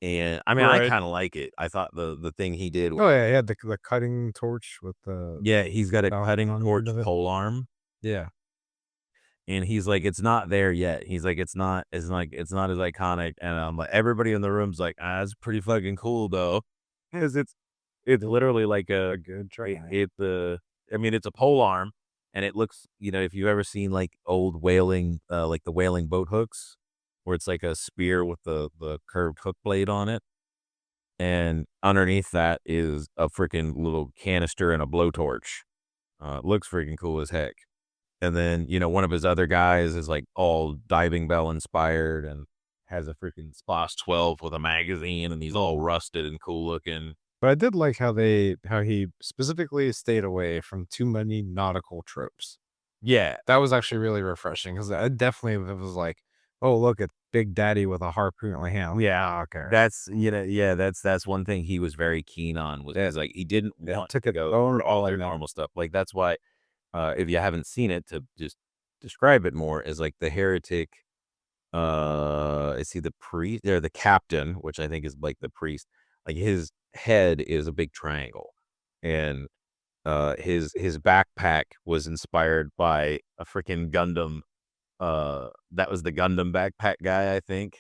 And I mean, I Right. kind of like it. I thought the thing he did, Oh yeah, yeah, the cutting torch with the yeah, he's got a Falcon cutting on the torch end of it. pole arm, Yeah. and he's like, it's not there yet. He's like, it's not as iconic. And I'm like, everybody in the room's like, it's pretty fucking cool though, because it's literally like a Good Right, try. I mean, it's a pole arm, and it looks, if you've ever seen like old whaling, like the whaling boat hooks, where it's like a spear with the curved hook blade on it, and underneath that is a freaking little canister and a blowtorch. It looks freaking cool as heck. And then, one of his other guys is like all diving bell inspired and has a freaking Splash 12 with a magazine, and he's all rusted and cool looking. But I did like how he specifically stayed away from too many nautical tropes. Yeah, That was actually really refreshing because I definitely was like, oh look at Big Daddy with a harpoon in my hand. Yeah, okay. That's yeah, that's one thing he was very keen on was like he didn't want took to it go all all I their know. normal stuff. Like that's why if you haven't seen it, to just describe it more, is like the heretic, is he the priest or the captain, which I think is like the priest, like his head is a big triangle, and his backpack was inspired by a freaking Gundam, that was the Gundam backpack guy, I think,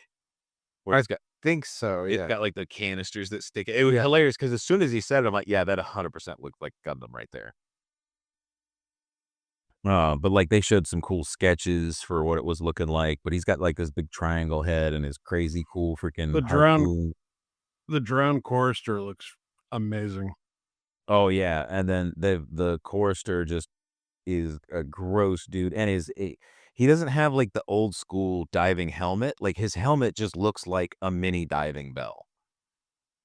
where I it's got think so, it's yeah. got like the canisters that stick. It was hilarious because as soon as he said it, I'm like, yeah, that 100% looked like Gundam right there. But like they showed some cool sketches for what it was looking like, but he's got like this big triangle head and his crazy cool freaking The drone harpoon. the drone chorister looks amazing. Oh yeah, and then the chorister just is a gross dude, and he doesn't have like the old school diving helmet. Like his helmet just looks like a mini diving bell.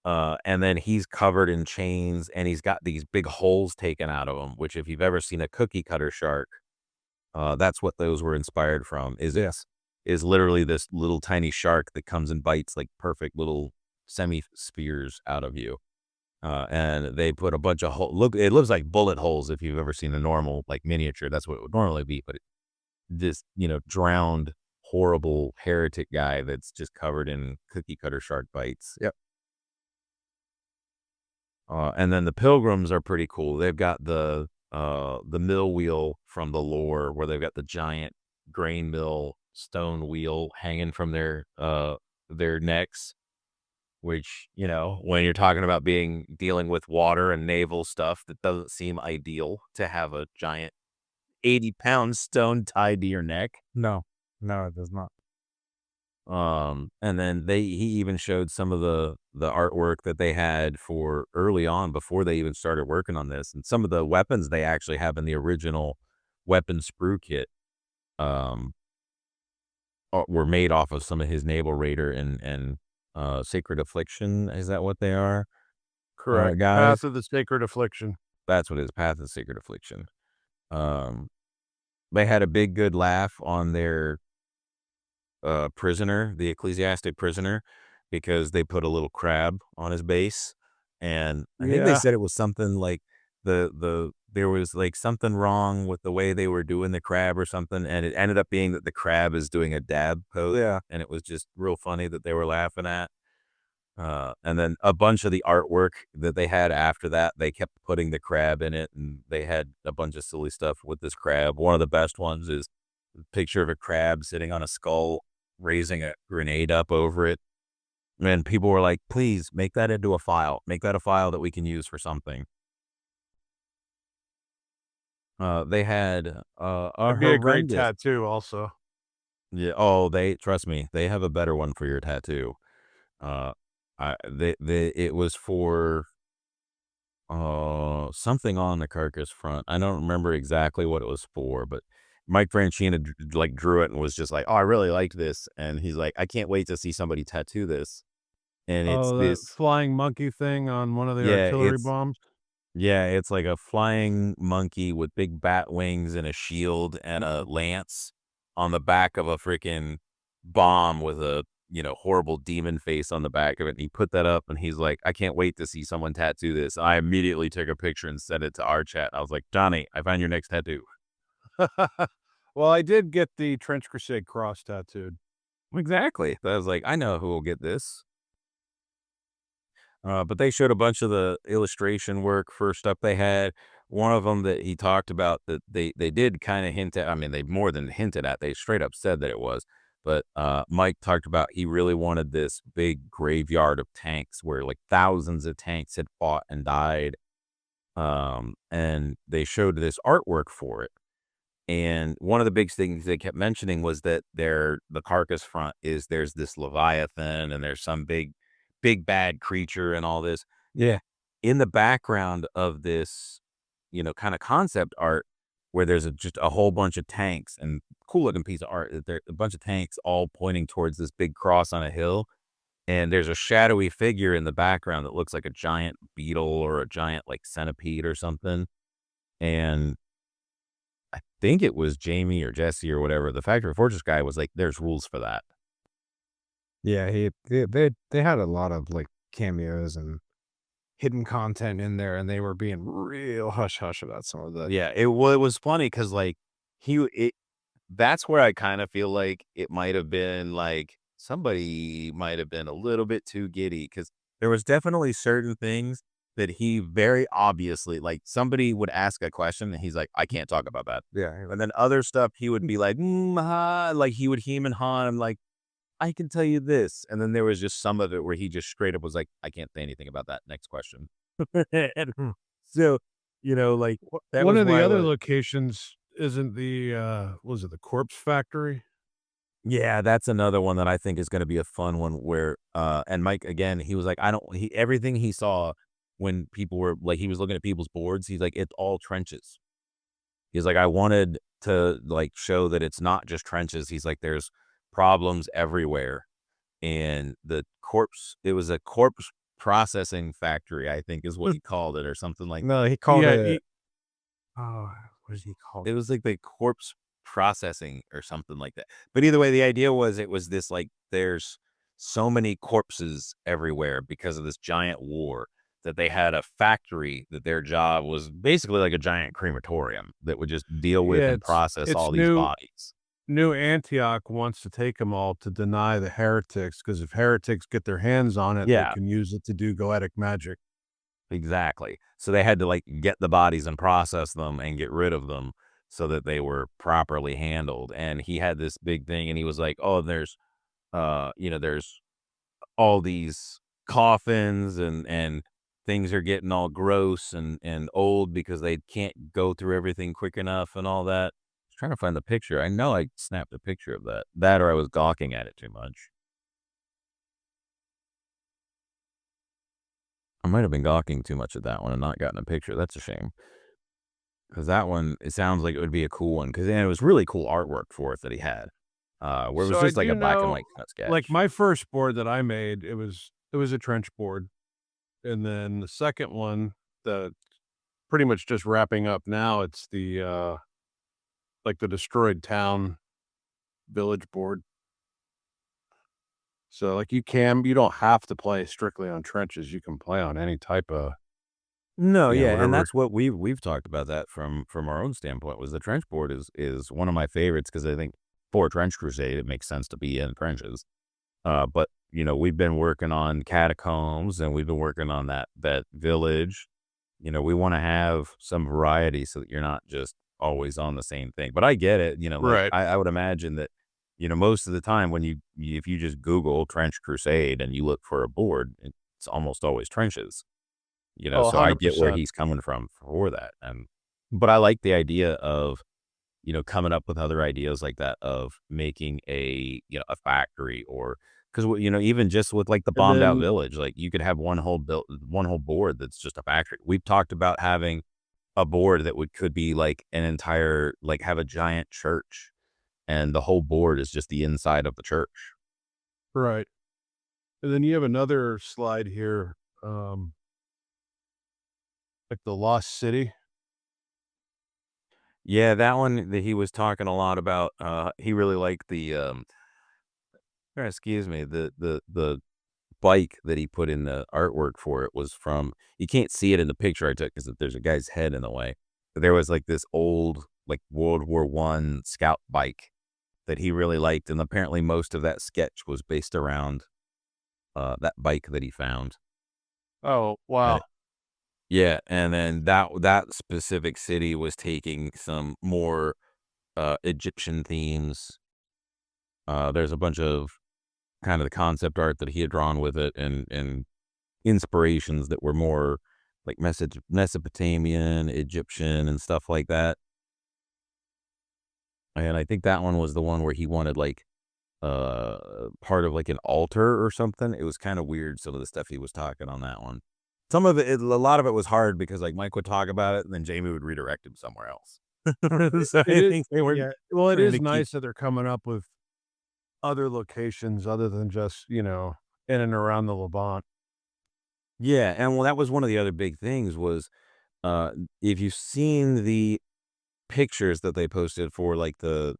And then he's covered in chains, and he's got these big holes taken out of him, which if you've ever seen a cookie cutter shark, that's what those were inspired from. Is literally this little tiny shark that comes and bites like perfect little semi spears out of you. And they put a bunch of it looks like bullet holes if you've ever seen a normal like miniature. That's what it would normally be, but this drowned horrible heretic guy that's just covered in cookie cutter shark bites. Yep. And then the pilgrims are pretty cool. They've got the mill wheel from the lore, where they've got the giant grain mill stone wheel hanging from their necks, which, when you're talking about dealing with water and naval stuff, that doesn't seem ideal to have a giant 80-pound stone tied to your neck. No, it does not. And then he even showed some of the artwork that they had for early on before they even started working on this. And some of the weapons they actually have in the original weapon sprue kit, were made off of some of his Naval Raider and Sacred Affliction. Is that what they are? Correct. Guys? Path of the Sacred Affliction. That's what it is. Path of Sacred Affliction. They had a big good laugh on their prisoner, the ecclesiastic prisoner, because they put a little crab on his base, and I think they Yeah. said it was something like there was like something wrong with the way they were doing the crab or something, and it ended up being that the crab is doing a dab pose. Yeah. And it was just real funny that they were laughing at. And then a bunch of the artwork that they had after that, they kept putting the crab in it, and they had a bunch of silly stuff with this crab. One of the best ones is a picture of a crab sitting on a skull, raising a grenade up over it. And people were like, please make that into a file. Make that a file that we can use for something. They had It'd be a great horrendous tattoo also. Yeah. Oh, trust me, they have a better one for your tattoo. Uh, it was for something on the Carcass Front. I don't remember exactly what it was for, but Mike Franchina like drew it and was just like, "Oh, I really liked this," and he's like, "I can't wait to see somebody tattoo this." And it's Oh, that this, flying monkey thing on one of the yeah, artillery bombs. Yeah, it's like a flying monkey with big bat wings and a shield and a lance on the back of a freaking bomb with a, horrible demon face on the back of it. And he put that up and he's like, I can't wait to see someone tattoo this. I immediately took a picture and sent it to our chat. I was like, Johnny, I found your next tattoo. Well, I did get the Trench Crusade cross tattooed. Exactly. I was like, I know who will get this. But they showed a bunch of the illustration work. First up, they had one of them that he talked about that they did kind of hint at. I mean, they more than hinted at. They straight up said that it was. But Mike talked about he really wanted this big graveyard of tanks where like thousands of tanks had fought and died. And they showed this artwork for it. And one of the big things they kept mentioning was that the Carcass Front there's this Leviathan and there's some big bad creature and all this. Yeah. In the background of this, kind of concept art where there's just a whole bunch of tanks and cool looking piece of art. There a bunch of tanks all pointing towards this big cross on a hill. And there's a shadowy figure in the background that looks like a giant beetle or a giant like centipede or something. And I think it was Jamie or Jesse or whatever. The Factory Fortress guy was like, "There's rules for that." Yeah, they had a lot of like cameos and hidden content in there, and they were being real hush hush about some of the. Yeah, it was funny because like that's where I kind of feel like it might have been like somebody might have been a little bit too giddy because there was definitely certain things that he very obviously like somebody would ask a question and he's like, I can't talk about that. Yeah, And then other stuff he would be like, like he would hem and haw. I'm like, I can tell you this. And then there was just some of it where he just straight up was like, I can't say anything about that. Next question. And Hmm. so, like that One was of the why I other was, locations isn't was it the Corpse Factory? yeah, that's another one that I think is going to be a fun one where, and Mike, again, he was like, everything he saw when people were like, he was looking at people's boards, he's like, it's all trenches. He's like, I wanted to like show that it's not just trenches. He's like, there's problems everywhere. And it was a corpse processing factory, I think is what he called it or something like No, he called Yeah, it. Oh, what did he call it it? was like the corpse processing or something like that. But either way, the idea was it was this like there's so many corpses everywhere because of this giant war that they had a factory that their job was basically like a giant crematorium that would just deal with yeah, and process it's all these bodies. New Antioch wants to take them all to deny the heretics because if heretics get their hands on it, they Yeah, can use it to do goetic magic. exactly. So they had to like get the bodies and process them and get rid of them so that they were properly handled. And he had this big thing and he was like, "Oh, there's all these coffins and things are getting all gross and old because they can't go through everything quick enough and all that." I was trying to find the picture. I know I snapped a picture of that. That or I was gawking at it too much. I might have been gawking too much at that one and not gotten a picture. That's a shame. Because that one, it sounds like it would be a cool one. Because it was really cool artwork for it that he had, where it was So I just like do a black and know, white like sketch. my first board that I made, it was a trench board, and then the second one that pretty much just wrapping up now. It's the like the destroyed town village board. So like you don't have to play strictly on trenches. You can play on any type of No, yeah, and whatever. that's what we've talked about that from our own standpoint. Was the trench board is one of my favorites because I think for a trench crusade it makes sense to be in trenches. But we've been working on catacombs and we've been working on that village. We want to have some variety so that you're not just always on the same thing. But I get it. Like Right. I would imagine that most of the time when if you just Google trench crusade and you look for a board, it's almost always trenches. Oh, So I get where 100%. he's coming from for that. And but I like the idea of coming up with other ideas like that of making a factory or because even just with like the And bombed out then village, like you could have one whole board that's just a factory. We've talked about having a board that could be like an entire like have a giant church and the whole board is just the inside of the church. right. And then you have another slide here. like the Lost City. Yeah, that one that he was talking a lot about. He really liked the excuse me, the bike that he put in the artwork for it was from. You can't see it in the picture I took because there's a guy's head in the way. But there was like this old like World War I scout bike that he really liked, and apparently most of that sketch was based around that bike that he found. Oh, wow. Yeah, and then that specific city was taking some more Egyptian themes. There's a bunch of kind of the concept art that he had drawn with it, and inspirations that were more like Mesopotamian, Egyptian, and stuff like that. And I think that one was the one where he wanted like part of like an altar or something. It was kind of weird, some of the stuff he was talking on that one. Some of it, a lot of it was hard because like Mike would talk about it and then Jamie would redirect him somewhere else. So It I is, think they were yeah. Well, it trying is to keep. nice that they're coming up with other locations other than just, in and around the Levant. Yeah, and well, that was one of the other big things was uh if you've seen the pictures that they posted for like the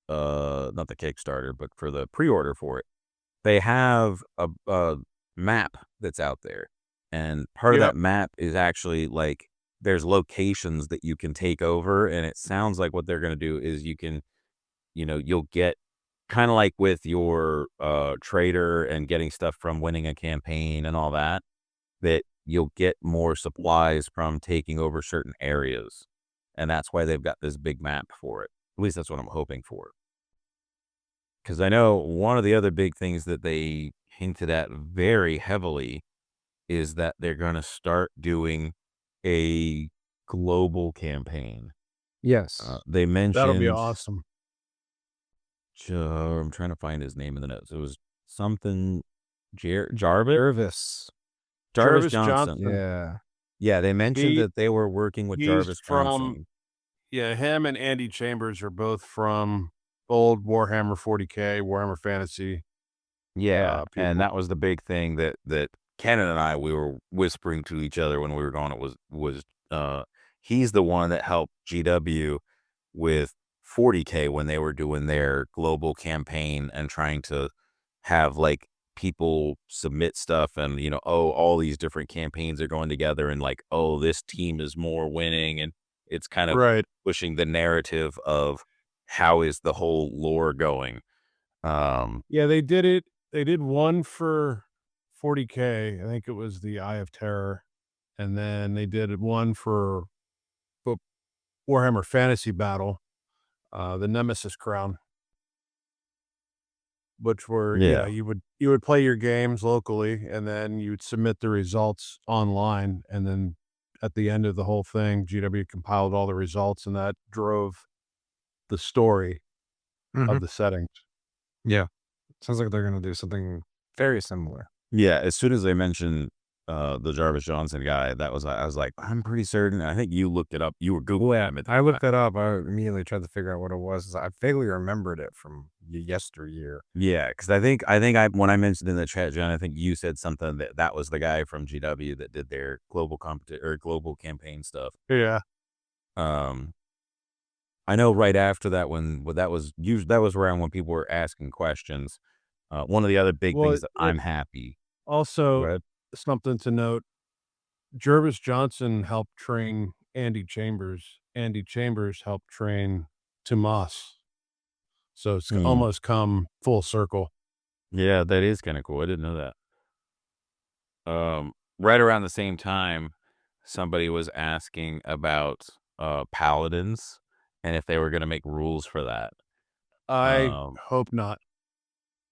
not the Kickstarter, but for the pre-order for it, they have a map that's out there. And part of that Yep. map is actually like there's locations that you can take over. And it sounds like what they're going to do is you can, you'll get kind of like with your trader and getting stuff from winning a campaign and all that, that you'll get more supplies from taking over certain areas. And that's why they've got this big map for it. At least that's what I'm hoping for. Because I know one of the other big things that they hinted at very heavily is that they're going to start doing a global campaign. Yes. They That'll be mentioned, awesome. I'm trying to find his name in the notes. It was something Jarvis? Jervis. Jarvis Jarvis Johnson. Johnson. Yeah. Yeah, they mentioned He that they were working with he's Jarvis from Johnson. him and Andy Chambers are both from old Warhammer 40K, Warhammer Fantasy Yeah, and people. that was the big thing that Kennon and I we were whispering to each other when we were going. It was he's the one that helped GW with 40K when they were doing their global campaign and trying to have like people submit stuff and all these different campaigns are going together and like this team is more winning, and it's kind of Right. pushing the narrative of how is the whole lore going. Yeah, they did it. They did one for 40K. I think it was the Eye of Terror. And then they did one for Warhammer Fantasy Battle, the Nemesis Crown, which were, Yeah. you would play your games locally and then you'd submit the results online. And then at the end of the whole thing, GW compiled all the results and that drove the story of the settings. Yeah. Sounds like they're going to do something very similar. Yeah, as soon as they mentioned the Jarvis Johnson guy, I was like, I'm pretty certain. I think you looked it up. You were Googling him. I looked that up. I immediately tried to figure out what it was. I vaguely remembered it from yesteryear. Yeah, because I think when I mentioned in the chat, John, I think you said something that was the guy from GW that did their global global campaign stuff. Yeah. I know right after that when that was around when people were asking questions. One of the other big Well, things that I'm happy. Go also, ahead. something to note, Jervis Johnson helped train Andy Chambers. Andy Chambers helped train Tomas. So it's almost come full circle. Yeah, that is kind of cool. I didn't know that. Right around the same time, somebody was asking about paladins and if they were going to make rules for that. I hope not.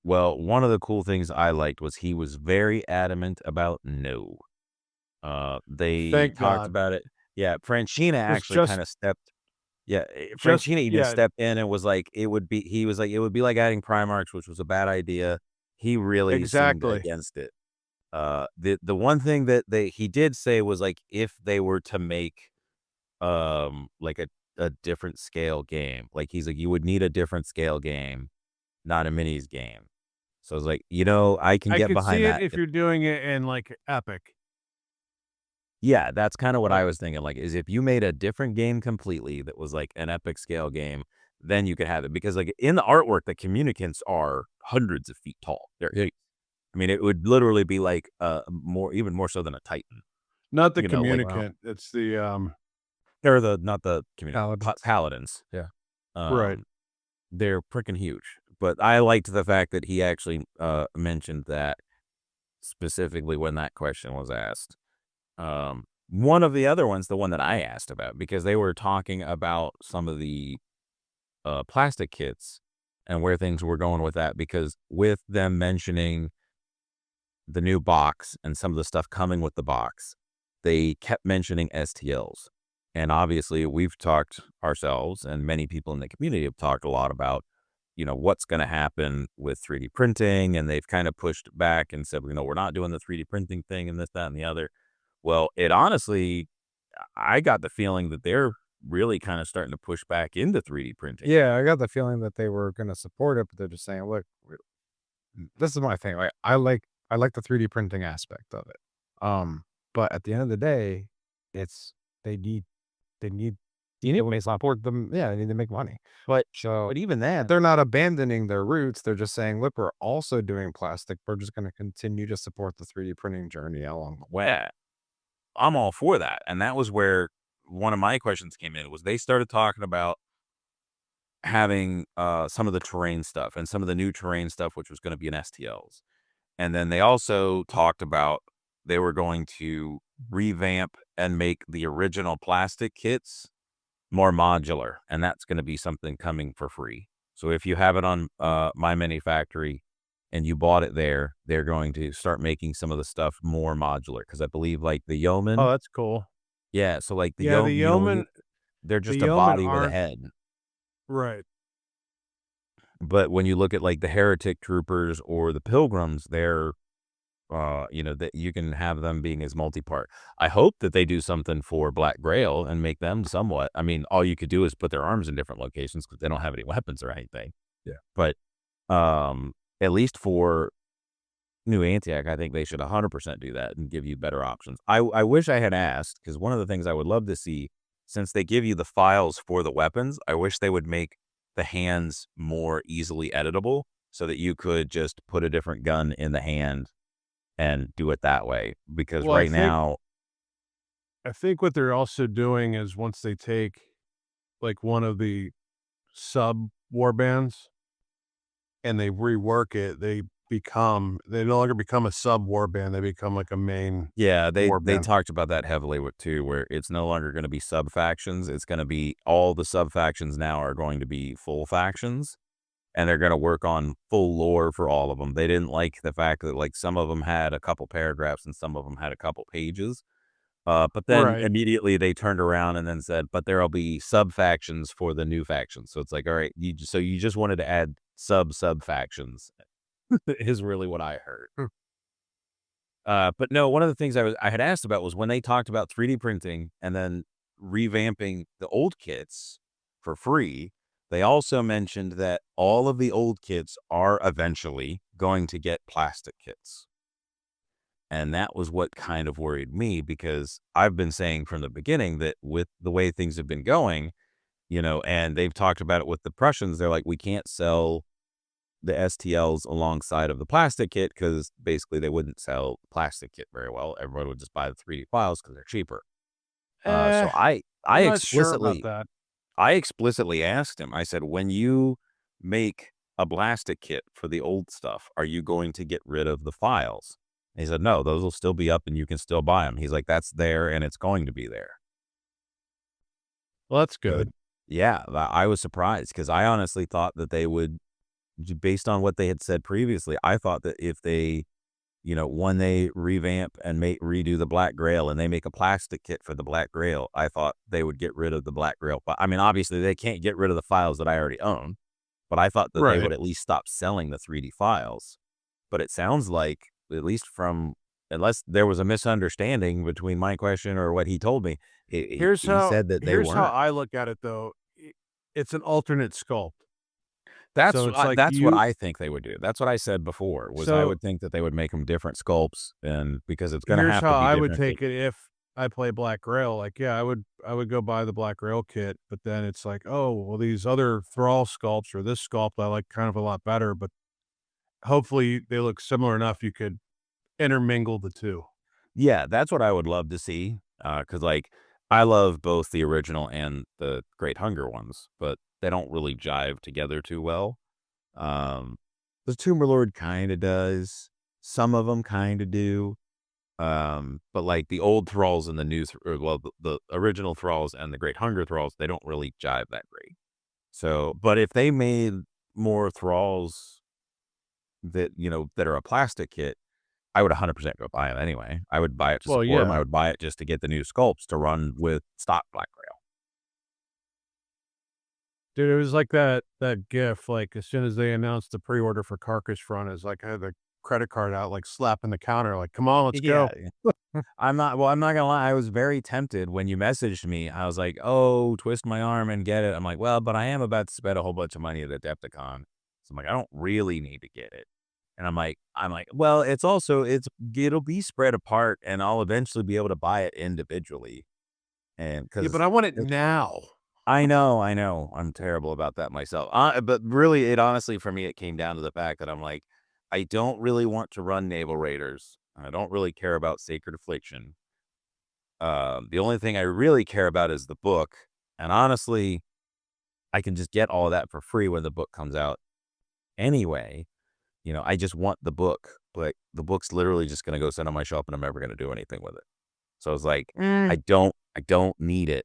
Well, one of the cool things I liked was he was very adamant about no. They Thank talked God. about it. Yeah, Franchina actually just- kind of stepped. Yeah, just- Franchina even yeah. stepped in and was like, he was like, it would be like adding Primarchs, which was a bad idea. He really seemed Exactly. against it. The one thing that he did say was like if they were to make like a different scale game, like he's like you would need a different scale game, not a minis game. So I was like, I can I get could behind see it that. if you're doing it in like Epic. Yeah, that's kind of what I Like was thinking. Like, is if you made a different game completely that was like an epic scale game, then you could have it. Because like in the artwork, the communicants are hundreds of feet tall. I mean, it would literally be like even more so than a Titan. not the You know, like communicant, it's the, they're the not the community Paladins. paladins. Yeah. right. They're freaking huge. But I liked the fact that he actually mentioned that specifically when that question was asked. One of the other ones, the one that I asked about, because they were talking about some of the plastic kits and where things were going with that, because with them mentioning the new box and some of the stuff coming with the box, they kept mentioning STLs. And obviously, we've talked ourselves, and many people in the community have talked a lot about, what's going to happen with 3D printing. And they've kind of pushed back and said, we're not doing the 3D printing thing and this, that, and the other. Well, it honestly, I got the feeling that they're really kind of starting to push back into 3D printing. Yeah, I got the feeling that they were gonna support it, but they're just saying, "Look, this is my thing. Like, I like the 3D printing aspect of it. But at the end of the day, it's they need you need to support them. Yeah, they need to make money. But So but even that, they're not abandoning their roots. They're just saying, look, we're also doing plastic. We're just going to continue to support the 3D printing journey along the way. well, I'm all for that. And that was where one of my questions came in, was they started talking about having some of the terrain stuff and some of the new terrain stuff, which was going to be in STLs. And then they also talked about they were going to revamp and make the original plastic kits more modular. And that's going to be something coming for free. So if you have it on My Mini Factory and you bought it there, they're going to start making some of the stuff more modular. Because I believe like the Yeoman. Oh, that's cool. Yeah, so like the Yeah, the Yeoman, yeomen they're the just a yeomen body with a aren't head. right. But when you look at like the Heretic Troopers or the Pilgrims, they're that you can have them being as multi-part. I hope that they do something for Black Grail and make them somewhat. I mean, all you could do is put their arms in different locations because they don't have any weapons or anything. Yeah. But at least for New Antioch, I think they should 100% do that and give you better options. I wish I had asked, because one of the things I would love to see, since they give you the files for the weapons, I wish they would make the hands more easily editable so that you could just put a different gun in the hand and do it that way. Because Well, right now, I think what they're also doing is once they take like one of the sub war bands and they rework it, they no longer become a sub war band, they become like a main yeah, they band. talked about that heavily with too, where it's no longer going to be sub factions. It's going to be all the sub factions now are going to be full factions, and they're going to work on full lore for all of them. They didn't like the fact that like some of them had a couple paragraphs and some of them had a couple pages. But then Right. immediately they turned around and then said, but there'll be sub factions for the new factions. So it's like, all right, so you just wanted to add sub factions is really what I heard. But no, one of the things I had asked about was when they talked about 3D printing and then revamping the old kits for free. They also mentioned that all of the old kits are eventually going to get plastic kits. And that was what kind of worried me, because I've been saying from the beginning that with the way things have been going, and they've talked about it with the Prussians, they're like, we can't sell the STLs alongside of the plastic kit because basically they wouldn't sell the plastic kit very well. Everyone would just buy the 3D files because they're cheaper. So I I'm not sure about that. I explicitly asked him, I said, when you make a plastic kit for the old stuff, are you going to get rid of the files? And he said, no, those will still be up and you can still buy them. He's like, that's there and it's going to be there. Well, that's good. Yeah, I was surprised because I honestly thought that they would, based on what they had said previously, I thought that if they, when they revamp and redo the Black Grail and they make a plastic kit for the Black Grail, I thought they would get rid of the Black Grail. I mean, obviously they can't get rid of the files that I already own, but I thought that they Right. would at least stop selling the 3D files. But it sounds like, at least unless there was a misunderstanding between my question or what he told me, he said that they Here's how weren't. I look at it though. It's an alternate sculpt. That's So it's like that's what I think they would do. That's what I said before, was I So would think that they would make them different sculpts, and because it's going to here's have how to be I would different. take it I play Black Grail, like, yeah, I would go buy the Black Grail kit, but then it's like, oh, well, these other Thrall sculpts or this sculpt I like kind of a lot better, but hopefully they look similar enough you could intermingle the two. Yeah, that's what I would love to see. Because like I love both the original and the Great Hunger ones, but they don't really jive together too well. Um, the Tomb Lord kind of does. Some of them kind of do. But like the old thralls and the new, well, the original thralls and the Great Hunger thralls, they don't really jive that great. So, but if they made more thralls that that are a plastic kit, I would 100% go buy them anyway. I would buy it to Well, support them. I yeah. would buy it just to get the new sculpts to run with stock Black Grail. Dude, it was like that GIF, like, as soon as they announced the pre-order for Carcass Front, is like, I had the credit card out, like, slapping the counter, like, "Come on, let's Yeah. go." I'm not gonna lie. I was very tempted when you messaged me. I was like, oh, twist my arm and get it. I'm like, well, but I am about to spend a whole bunch of money at Adepticon. So I'm like, I don't really need to get it. And I'm like, well, it'll be spread apart and I'll eventually be able to buy it individually. And Yeah, but because I want it now. I know. I'm terrible about that myself. But really, it honestly, for me, it came down to the fact that I'm like, I don't really want to run Naval Raiders. I don't really care about Sacred Affliction. The only thing I really care about is the book. And honestly, I can just get all of that for free when the book comes out anyway. I just want the book. But the book's literally just going to go sit on my shelf and I'm never going to do anything with it. So I was like, I don't need it.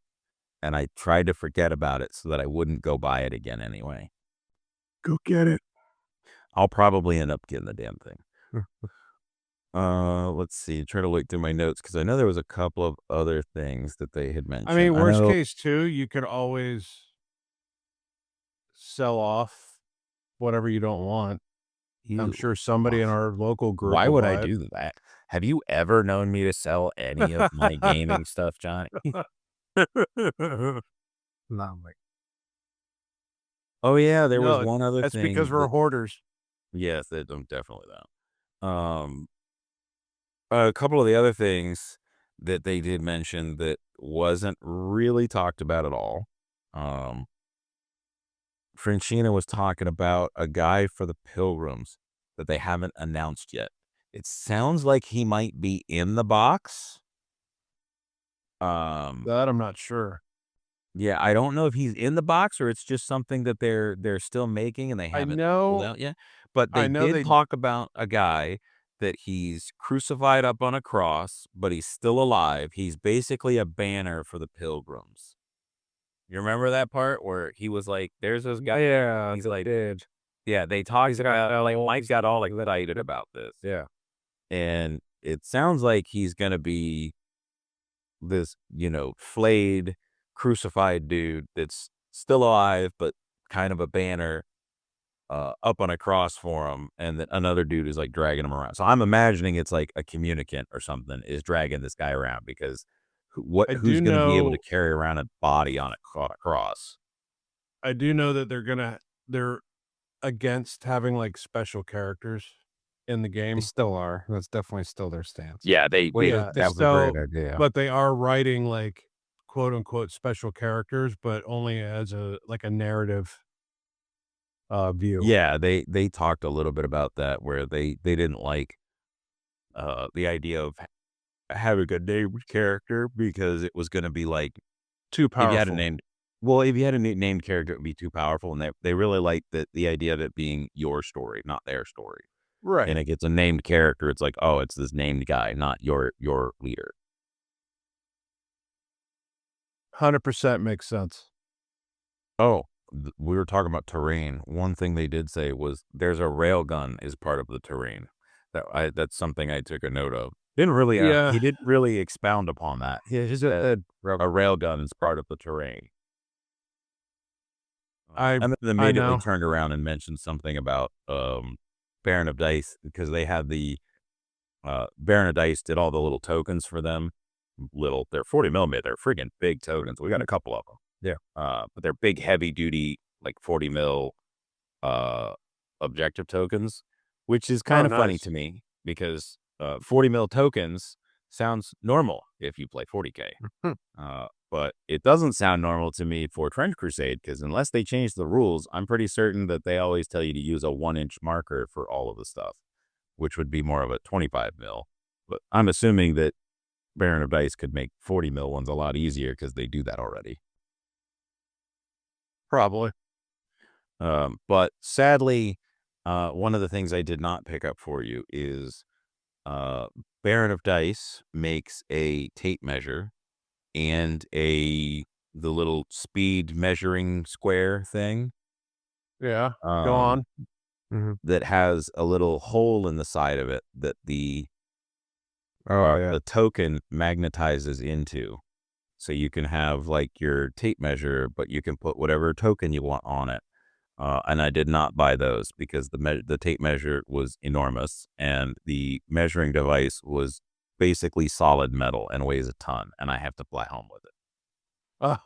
And I tried to forget about it so that I wouldn't go buy it again anyway. Go get it. I'll probably end up getting the damn thing. Let's see. Try to look through my notes because I know there was a couple of other things that they had mentioned. I mean, worst know, case too, you could always sell off whatever you don't want. I'm ew, sure somebody in our local group why will would I buy it. do that? Have you ever known me to sell any of my gaming stuff, Johnny? No, I'm like, Oh yeah, there was No, one other that's because thing. we're hoarders. Yes, definitely that. A couple of the other things that they did mention that wasn't really talked about at all. Um, Franchina was talking about a guy for the Pilgrims that they haven't announced yet. It sounds like he might be in the box. That I'm not sure. Yeah, I don't know if he's in the box or it's just something that they're still making and they I haven't pulled know out yet. But they I know did they talk about a guy that he's crucified up on a cross, but he's still alive. He's basically a banner for the Pilgrims. You remember that part where he was like, "There's this guy." yeah, He's like, did. yeah, they talked about like Mike got all excited about this. Yeah. And it sounds like he's gonna be this, flayed, crucified dude that's still alive, but kind of a banner up on a cross for him, and then another dude is like dragging him around. So I'm imagining it's like a communicant or something is dragging this guy around because I who's do going to be able to know carry around a body on a cross? I do know that they're against having, like, special characters in the They game. still are. That's definitely still their stance. Yeah, Which Yeah, that was a so great idea. but they are writing, like, quote, unquote, "special characters," but only as a narrative, view. Yeah, they talked a little bit about that where they didn't like the idea of having a named character because it was going to be like Too if you had a powerful. named well, if you had a named character, it would be too powerful, and they really like the idea of it being your story, not their story. And Right. it gets a named character, it's like, oh, it's this named guy, not your leader. 100% makes sense. Oh, we were talking about terrain. One thing they did say was there's a railgun is part of the terrain. That's something I took a note of. Didn't really Yeah. he didn't really expound upon that. He just said a railgun is part of the terrain. I And then I immediately know. turned around and mentioned something about Baron of Dice because they had the Baron of Dice did all the little tokens for them. They're 40 millimeter, they're friggin' big tokens. We got a couple of them. Yeah. But they're big, heavy duty, like 40 mil objective tokens, which is Oh, kind of funny nice. to me because 40 mil tokens sounds normal if you play 40K. Hmm. But it doesn't sound normal to me for Trench Crusade, because unless they change the rules, I'm pretty certain that they always tell you to use a 1-inch marker for all of the stuff, which would be more of a 25 mil. But I'm assuming that Baron of Dice could make 40 mil ones a lot easier because they do that already. Probably. But sadly, one of the things I did not pick up for you is Baron of Dice makes a tape measure and the little speed measuring square thing. Yeah. Go on. That has a little hole in the side of it that the token magnetizes into. So you can have like your tape measure, but you can put whatever token you want on it. And I did not buy those because the tape measure was enormous and the measuring device was basically solid metal and weighs a ton, and I have to fly home with it.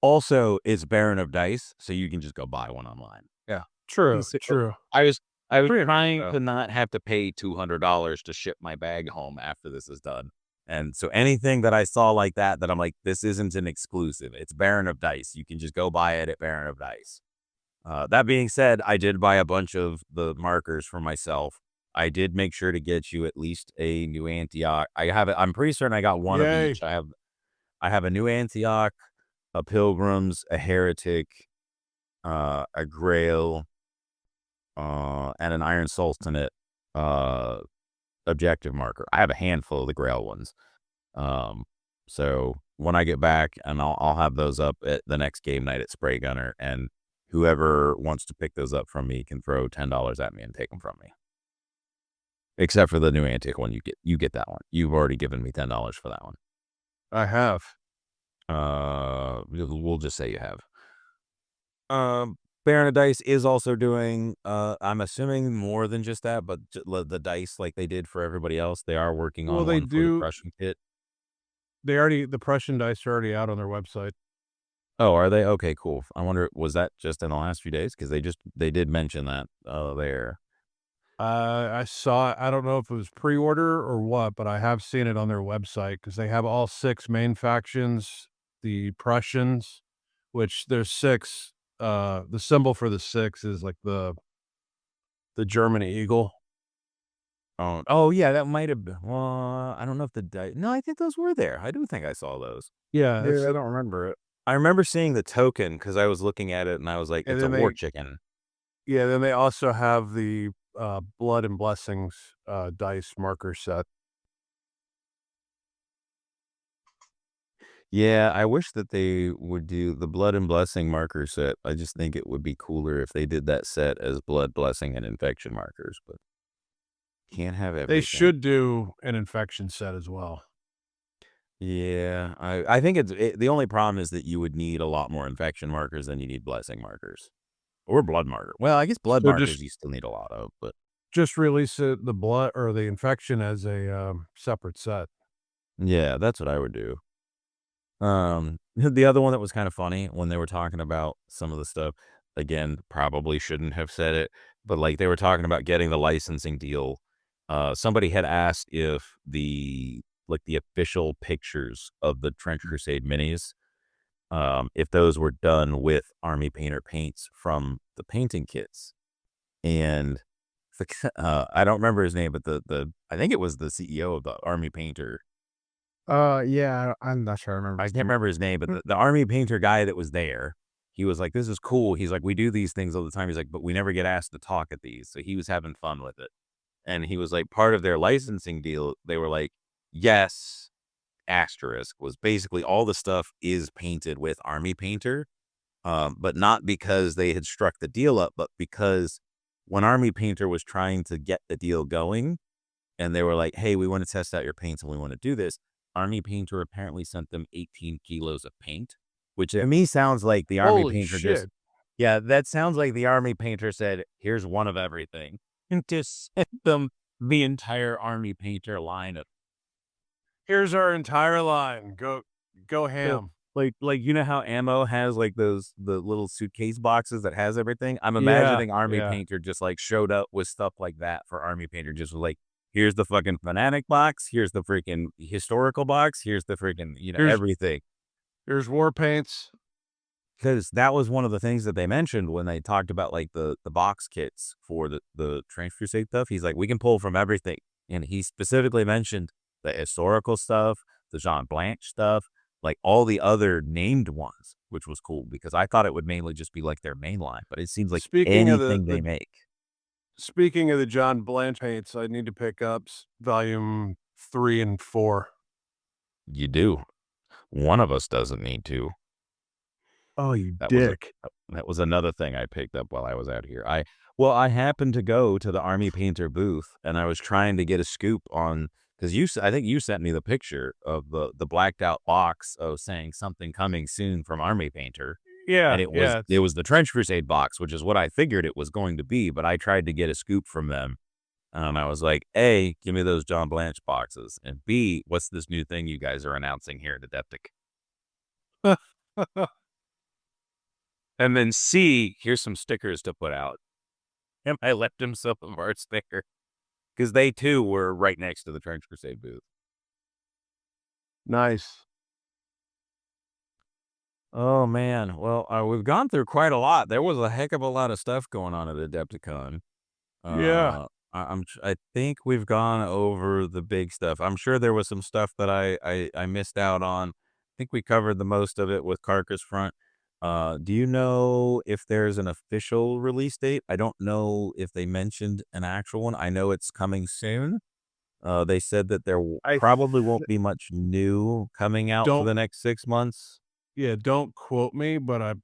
Also, it's Baron of Dice, so you can just go buy one online. Yeah. True. So, True. I was Pretty trying nice, to not have to pay $200 to ship my bag home after this is done. And so anything that I saw like that I'm like, this isn't an exclusive. It's Baron of Dice. You can just go buy it at Baron of Dice. That being said, I did buy a bunch of the markers for myself. I did make sure to get you at least a new Antioch. I'm pretty certain I got one of each. I have a new Antioch, a Pilgrims, a Heretic, a Grail, and an Iron Sultanate objective marker. I have a handful of the Grail ones. So when I get back, and I'll have those up at the next game night at Spray Gunner, and whoever wants to pick those up from me can throw $10 at me and take them from me. Except for the new Antique one, you get that one. You've already given me $10 for that one. I have. We'll just say you have. Baron of Dice is also doing, I'm assuming more than just that, but the dice like they did for everybody else. They are working on one for the Prussian kit. The Prussian dice are already out on their website. Oh, are they? Okay, cool. I wonder, was that just in the last few days? Because they did mention that there. I saw it. I don't know if it was pre-order or what, but I have seen it on their website because they have all 6 main factions. The Prussians, which there's 6. The symbol for the 6 is like the German eagle. Oh yeah, that might have been. Well, I don't know if the dice. No, I think those were there. I do think I saw those. Yeah, I don't remember it. I remember seeing the token because I was looking at it and I was like, it's a war chicken. Yeah, then they also have the Blood and Blessings dice marker set. Yeah, I wish that they would do the Blood and Blessing marker set. I just think it would be cooler if they did that set as Blood, Blessing, and Infection markers, but can't have everything. They should do an infection set as well. Yeah, I think the only problem is that you would need a lot more infection markers than you need blessing markers. Or blood marker. Well, I guess blood markers you still need a lot of, but just release the blood or the infection as a separate set. Yeah, that's what I would do. The other one that was kind of funny when they were talking about some of the stuff, again, probably shouldn't have said it, but like they were talking about getting the licensing deal. Somebody had asked if the official pictures of the Trench Crusade minis, if those were done with Army Painter paints from the painting kits. And I don't remember his name, but I think it was the CEO of the Army Painter. Yeah, I'm not sure I remember. I can't remember his name, but the Army Painter guy that was there, he was like, this is cool. He's like, we do these things all the time. He's like, but we never get asked to talk at these. So he was having fun with it. And he was like, part of their licensing deal, they were like, yes, asterisk, was basically all the stuff is painted with Army Painter, but not because they had struck the deal up, but because when Army Painter was trying to get the deal going and they were like, hey, we want to test out your paints and we want to do this, Army Painter apparently sent them 18 kilos of paint, which to me sounds like the Army Painter just, yeah, that sounds like the Army Painter said, here's one of everything, and just sent them the entire Army Painter line of, here's our entire line. Go ham. Like you know how ammo has like the little suitcase boxes that has everything? I'm imagining Army Painter just like showed up with stuff like that for Army Painter, just like, here's the fucking fanatic box, here's the freaking historical box, here's the freaking, Here's everything. Here's war paints. Because that was one of the things that they mentioned when they talked about like the box kits for the Trench Crusade stuff. He's like, we can pull from everything. And he specifically mentioned the historical stuff, the Jean Blanche stuff, like all the other named ones, which was cool because I thought it would mainly just be like their main line, but it seems like Speaking of anything they make. Speaking of the John Blanche paints, I need to pick up volume 3 and 4. You do. One of us doesn't need to. Oh, you That dick. that was another thing I picked up while I was out here. I happened to go to the Army Painter booth and I was trying to get a scoop on, because I think you sent me the picture of the blacked out box of saying something coming soon from Army Painter. Yeah, And yeah. it was the Trench Crusade box, which is what I figured it was going to be, but I tried to get a scoop from them. I was like, A, give me those John Blanche boxes, and B, what's this new thing you guys are announcing here at Adeptic? And then C, here's some stickers to put out. And I left him some of our sticker because they too were right next to the Trench Crusade booth. Nice. Oh man, well, we've gone through quite a lot. There was a heck of a lot of stuff going on at Adepticon. Yeah. I think we've gone over the big stuff. I'm sure there was some stuff that I missed out on. I think we covered the most of it with Carcass Front. Do you know if there's an official release date? I don't know if they mentioned an actual one. I know it's coming soon. They said that there probably won't be much new coming out for the next 6 months. Yeah, don't quote me, but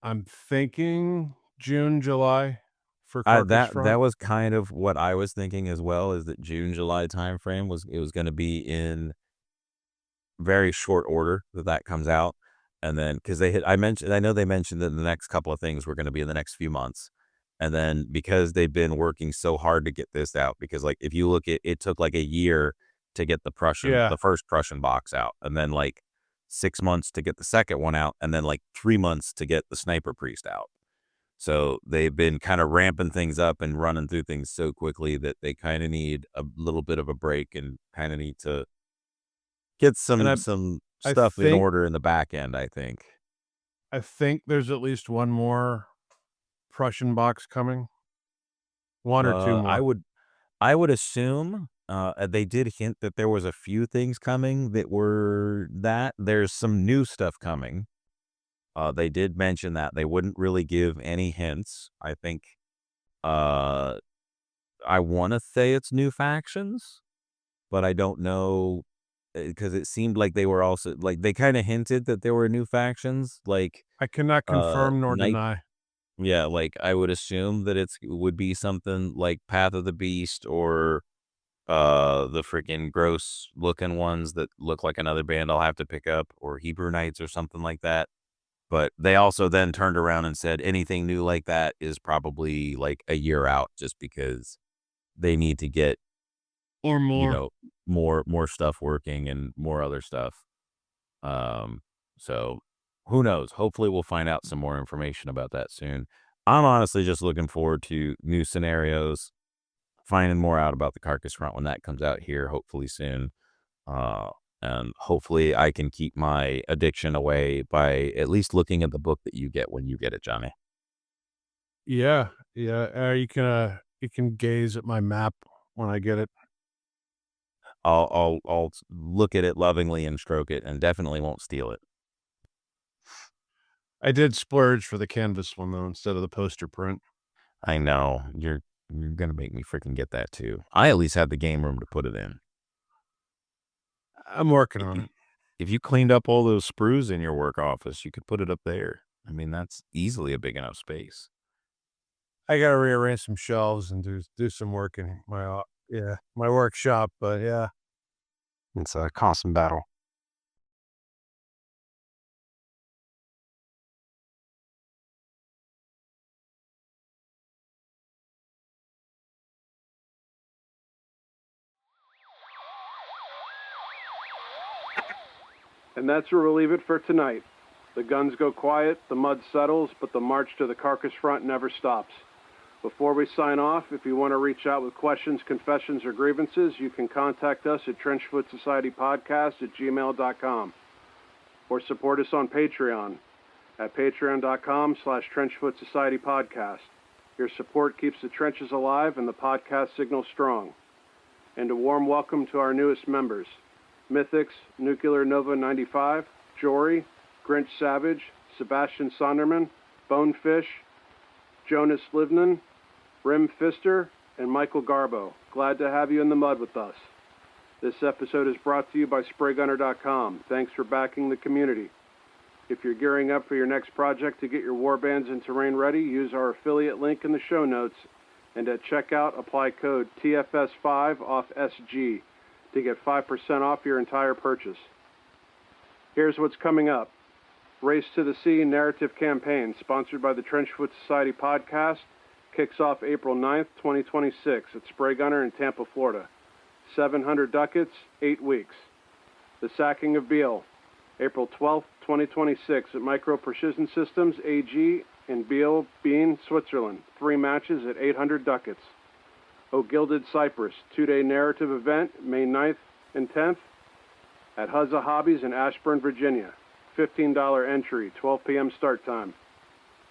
I'm thinking June, July for Carcass Front. That was kind of what I was thinking as well, is that June, July timeframe was going to be in very short order that comes out. And then, because I know they mentioned that the next couple of things were going to be in the next few months. And then because they've been working so hard to get this out, because like if you look at it, took like a year to get the first Prussian box out, and then like 6 months to get the second one out, and then like 3 months to get the Sniper Priest out. So they've been kind of ramping things up and running through things so quickly that they kind of need a little bit of a break and kind of need to get some stuff in order in the back end, I think. I think there's at least one more Prussian box coming. One or two more. I would assume they did hint that there was a few things coming that were that. There's some new stuff coming. They did mention that. They wouldn't really give any hints. I think I want to say it's new factions, but I don't know, because it seemed like they were also like they kind of hinted that there were new factions. Like I cannot confirm nor deny. Yeah, like I would assume that it would be something like Path of the Beast or the freaking gross looking ones that look like another band I'll have to pick up, or Hebrew Knights or something like that. But they also then turned around and said anything new like that is probably like a year out, just because they need to get or more, more stuff working and more other stuff. So who knows? Hopefully we'll find out some more information about that soon. I'm honestly just looking forward to new scenarios, finding more out about the Carcass Front when that comes out here, hopefully soon. And hopefully I can keep my addiction away by at least looking at the book that you get when you get it, Johnny. Yeah. You can gaze at my map when I get it. I'll look at it lovingly and stroke it, and definitely won't steal it. I did splurge for the canvas one though instead of the poster print. I know you're gonna make me freaking get that too. I at least had the game room to put it in. I'm working on it. If you cleaned up all those sprues in your work office, you could put it up there. I mean, that's easily a big enough space. I gotta rearrange some shelves and do some work in my workshop. But yeah, it's a constant battle. And that's where we'll leave it for tonight. The guns go quiet, the mud settles, but the march to the Carcass Front never stops. Before we sign off, if you want to reach out with questions, confessions, or grievances, you can contact us at TrenchFootSocietyPodcast@gmail.com or support us on Patreon at patreon.com/TrenchFootSocietyPodcast. Your support keeps the trenches alive and the podcast signal strong. And a warm welcome to our newest members, Mythics, Nuclear Nova 95, Jory, Grinch Savage, Sebastian Sonderman, Bonefish, Jonas Livnan, Rim Fister, and Michael Garbo. Glad to have you in the mud with us. This episode is brought to you by SprayGunner.com. Thanks for backing the community. If you're gearing up for your next project to get your warbands and terrain ready, use our affiliate link in the show notes, and at checkout, apply code TFS5 off SG to get 5% off your entire purchase. Here's what's coming up. Race to the Sea Narrative Campaign, sponsored by the TrenchFoot Society Podcast, kicks off April 9th, 2026 at Spray Gunner in Tampa, Florida. 700 ducats, 8 weeks. The Sacking of Beale, April 12th, 2026 at Micro Precision Systems AG in Beale, Bean, Switzerland. 3 matches at 800 ducats. O Gilded Cypress, 2-day narrative event, May 9th and 10th at Huzza Hobbies in Ashburn, Virginia. $15 entry, 12 p.m. start time.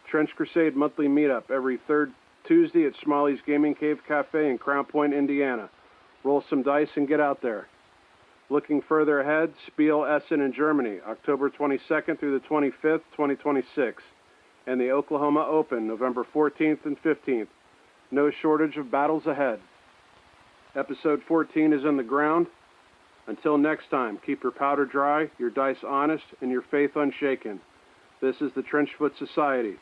Trench Crusade monthly meetup every third Tuesday at Smalley's Gaming Cave Cafe in Crown Point, Indiana. Roll some dice and get out there. Looking further ahead, Spiel Essen in Germany, October 22nd through the 25th, 2026. And the Oklahoma Open, November 14th and 15th. No shortage of battles ahead. Episode 14 is in the ground. Until next time, keep your powder dry, your dice honest, and your faith unshaken. This is the TrenchFoot Society.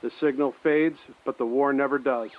The signal fades, but the war never does.